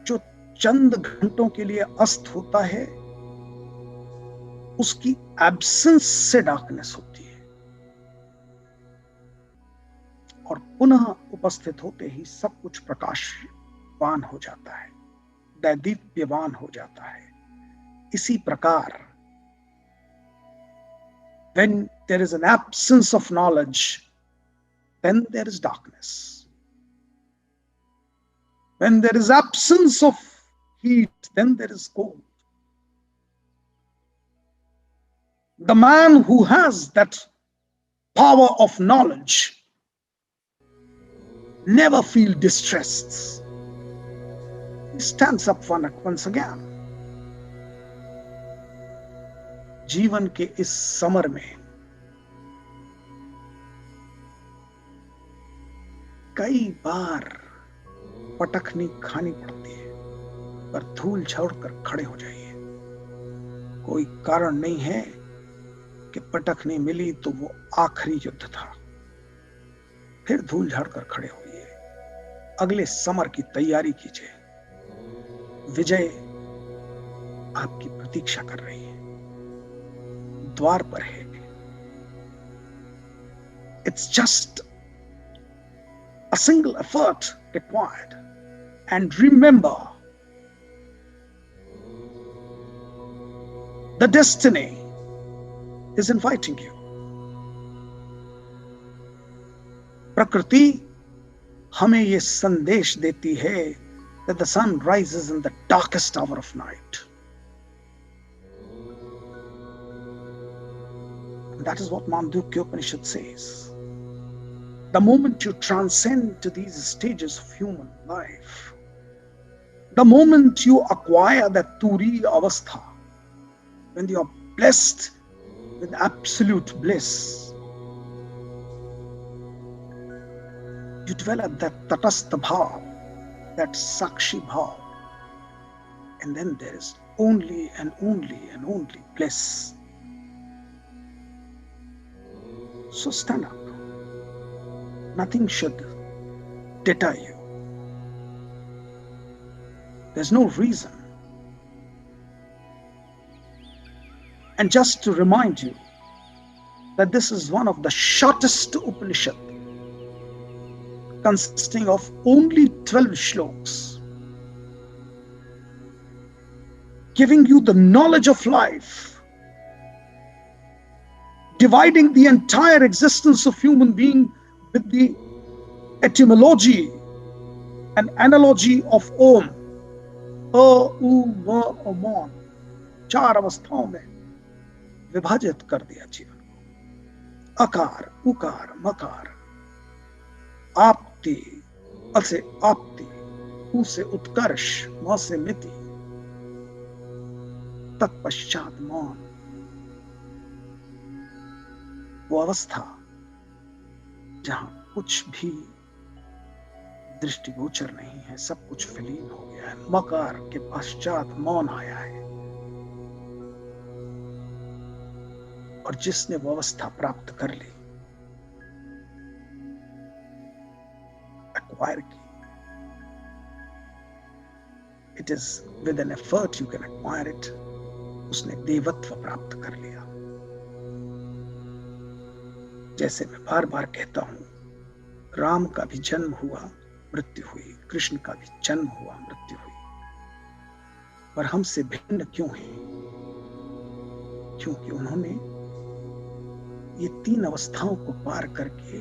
जो चंद घंटों के लिए अस्त होता है, उसकी एब्सेंस से डार्कनेस होती है और पुनः उपस्थित होते ही सब कुछ प्रकाशवान हो जाता है, दैदीप्यवान हो जाता है। इसी प्रकार when there is an absence of knowledge, then there is darkness. When there is absence of heat, then there is cold. The man who has that power of knowledge never feels distressed. He stands up once again. जीवन के इस summer में कई बार पटखनी खानी पड़ती है, पर धूल छोड़कर खड़े हो जाइए। कोई कारण नहीं है कि पटखनी मिली तो वो आखिरी युद्ध था। फिर धूल झाड़कर खड़े होइए, अगले समर की तैयारी कीजिए। विजय आपकी प्रतीक्षा कर रही है, द्वार पर है। It's just a single effort required. And remember, the destiny is inviting you. प्रकृति हमें यह संदेश देती है that the sun rises in the darkest hour of night. And that is what Mandukya Upanishad says. The moment you transcend to these stages of human life, the moment you acquire that Turiya Avastha, when you are blessed with absolute bliss, you develop that Tatastha Bhav, that Sakshi Bhav, and then there is only and only and only bliss. So stand up. Nothing should deter you. There's no reason. And just to remind you that this is one of the shortest Upanishad, consisting of only 12 shlokas, giving you the knowledge of life, dividing the entire existence of human being with the etymology and analogy of Om, U, Ma, Mon, चार अवस्थाओं में विभाजित कर दिया जीवन को। अकार, उकार, मकार, आपति, अ से आपति, उ से उत्कर्ष, म से मिति, तत्पश्चात मौन। वो अवस्था जहां कुछ भी दृष्टिगोचर नहीं है, सब कुछ विलीन हो गया है। मकार के पश्चात मौन आया है। और जिसने वो अवस्था प्राप्त कर ली, एक्वायर की, it is with an effort you can acquire it, उसने देवत्व प्राप्त कर लिया। जैसे मैं बार बार कहता हूं, राम का भी जन्म हुआ, मृत्यु हुई, कृष्ण का भी जन्म हुआ, मृत्यु हुई, पर हमसे भिन्न क्यों है? क्योंकि उन्होंने ये तीन अवस्थाओं को पार करके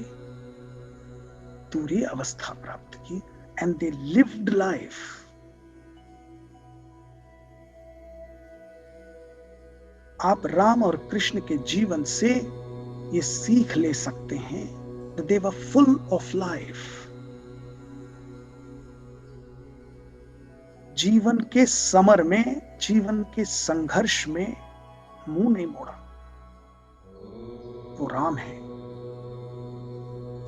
तुरीय अवस्था प्राप्त की, and they lived life. आप राम और कृष्ण के जीवन से ये सीख ले सकते हैं that they were full of life. जीवन के समर में, जीवन के संघर्ष में मुंह नहीं मोड़ा। वो राम है,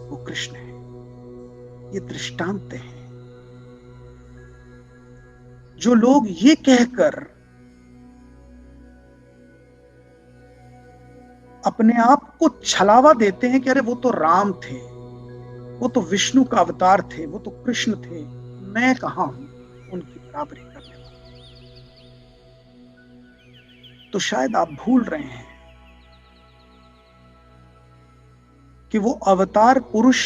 वो कृष्ण है। ये दृष्टांत हैं। जो लोग ये कहकर अपने आप को छलावा देते हैं कि अरे वो तो राम थे, वो तो विष्णु का अवतार थे, वो तो कृष्ण थे, मैं कहां हूं उनकी बराबरी करने वाला, तो शायद आप भूल रहे हैं कि वो अवतार पुरुष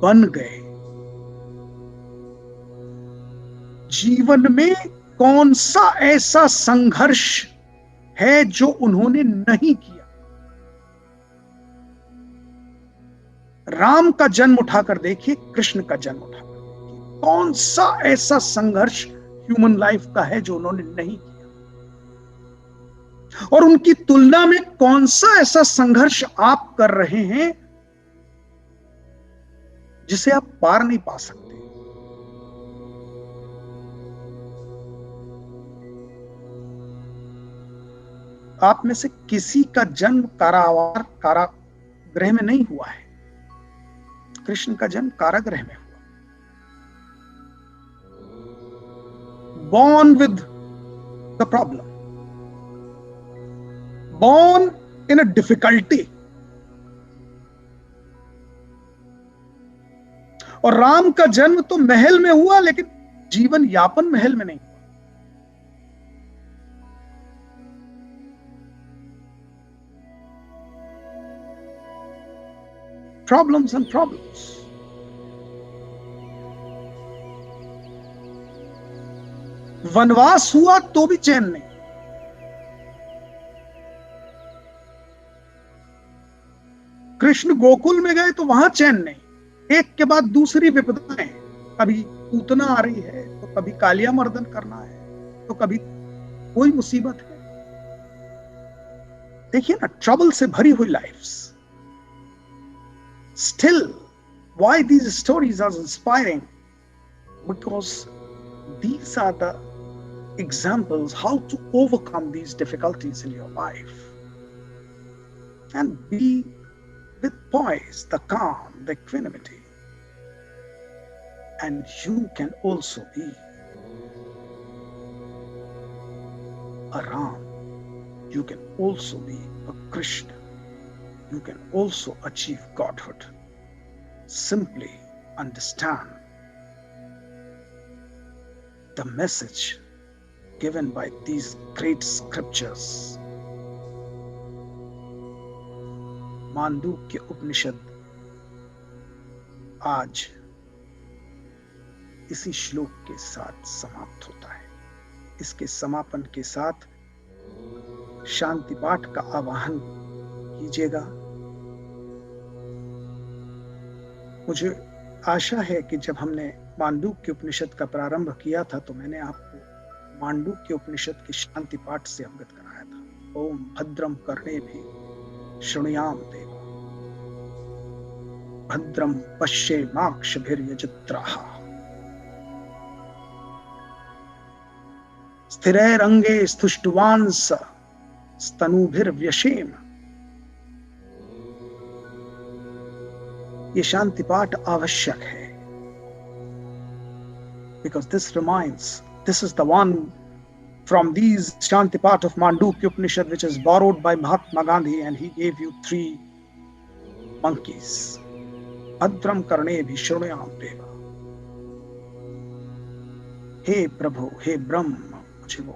बन गए। जीवन में कौन सा ऐसा संघर्ष है जो उन्होंने नहीं किया? राम का जन्म उठाकर देखिए, कृष्ण का जन्म उठाकर देखिए, कौन सा ऐसा संघर्ष ह्यूमन लाइफ का है जो उन्होंने नहीं किया? और उनकी तुलना में कौन सा ऐसा संघर्ष आप कर रहे हैं जिसे आप पार नहीं पा सकते? आप में से किसी का जन्म कारागृह में नहीं हुआ है। कृष्ण का जन्म कारागृह में हुआ। Born with the problem, born in a difficulty. और राम का जन्म तो महल में हुआ, लेकिन जीवन यापन महल में नहीं हुआ। Problems and problems. वनवास हुआ तो भी चैन नहीं। कृष्ण गोकुल में गए तो वहां चैन नहीं। एक के बाद दूसरी विपदाएं, कभी पूतना आ रही है, तो कभी कालिया मर्दन करना है, तो कभी कोई मुसीबत है। देखिए ना, ट्रबल से भरी हुई lives. Still, why these stories are inspiring? Because these are the examples how to overcome these difficulties in your life and be with poise, the calm, the equanimity. And you can also be a Ram. You can also be a Krishna. You can also achieve Godhood. Simply understand the message given by these great scriptures. Mandukya उपनिषद आज इसी श्लोक के साथ समाप्त होता है। इसके समापन के साथ शांति पाठ का आवाहन कीजिएगा। मुझे आशा है कि जब हमने मांडूक्य उपनिषद का प्रारंभ किया था तो मैंने आपको मांडूक्य उपनिषद के शांति पाठ से अवगत कराया था। ओम भद्रम कर्णेभिः शृणुयाम देवा, भद्रम पश्येमाक्षभिर्यजत्राः, स्थिरैरङ्गे स्तुष्ट्वांस स्तनूभिर्व्यशेम। ये शांति पाठ आवश्यक है, because this reminds, this is the one from these Shanti Path of Mandukya Upanishad which is borrowed by Mahatma Gandhi, and he gave you 3 monkeys. Bhadram karnebhi shrunuyam deva. हे प्रभु, हे ब्रह्म, मुझे वो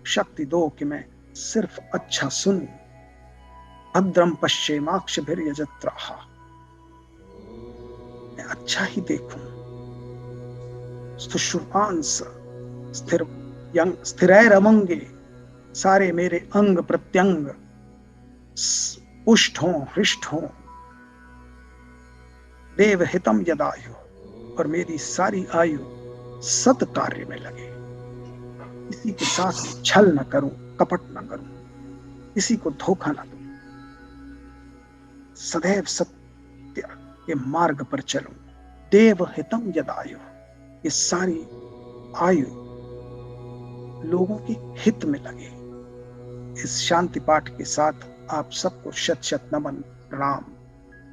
शक्ति दो कि मैं सिर्फ अच्छा सुनूं। भद्रम पश्येमाक्षभिर्यजत्राः, मैं अच्छा ही देखूं। स्तुष्टुवांस स्थिरैरमंगे, सारे मेरे अंग प्रत्यंग पुष्ट हों, हृष्ट हों। देवहितम यदायु, और मेरी सारी आयु सत कार्य में लगे। किसी के साथ छल न करूं, कपट न करूं, किसी को धोखा न दूं, सदैव सत्य के मार्ग पर चलूं। देव हितम यदायु, ये सारी आयु लोगों के हित में लगे। इस शांति पाठ के साथ आप सबको शत शत नमन, प्रणाम।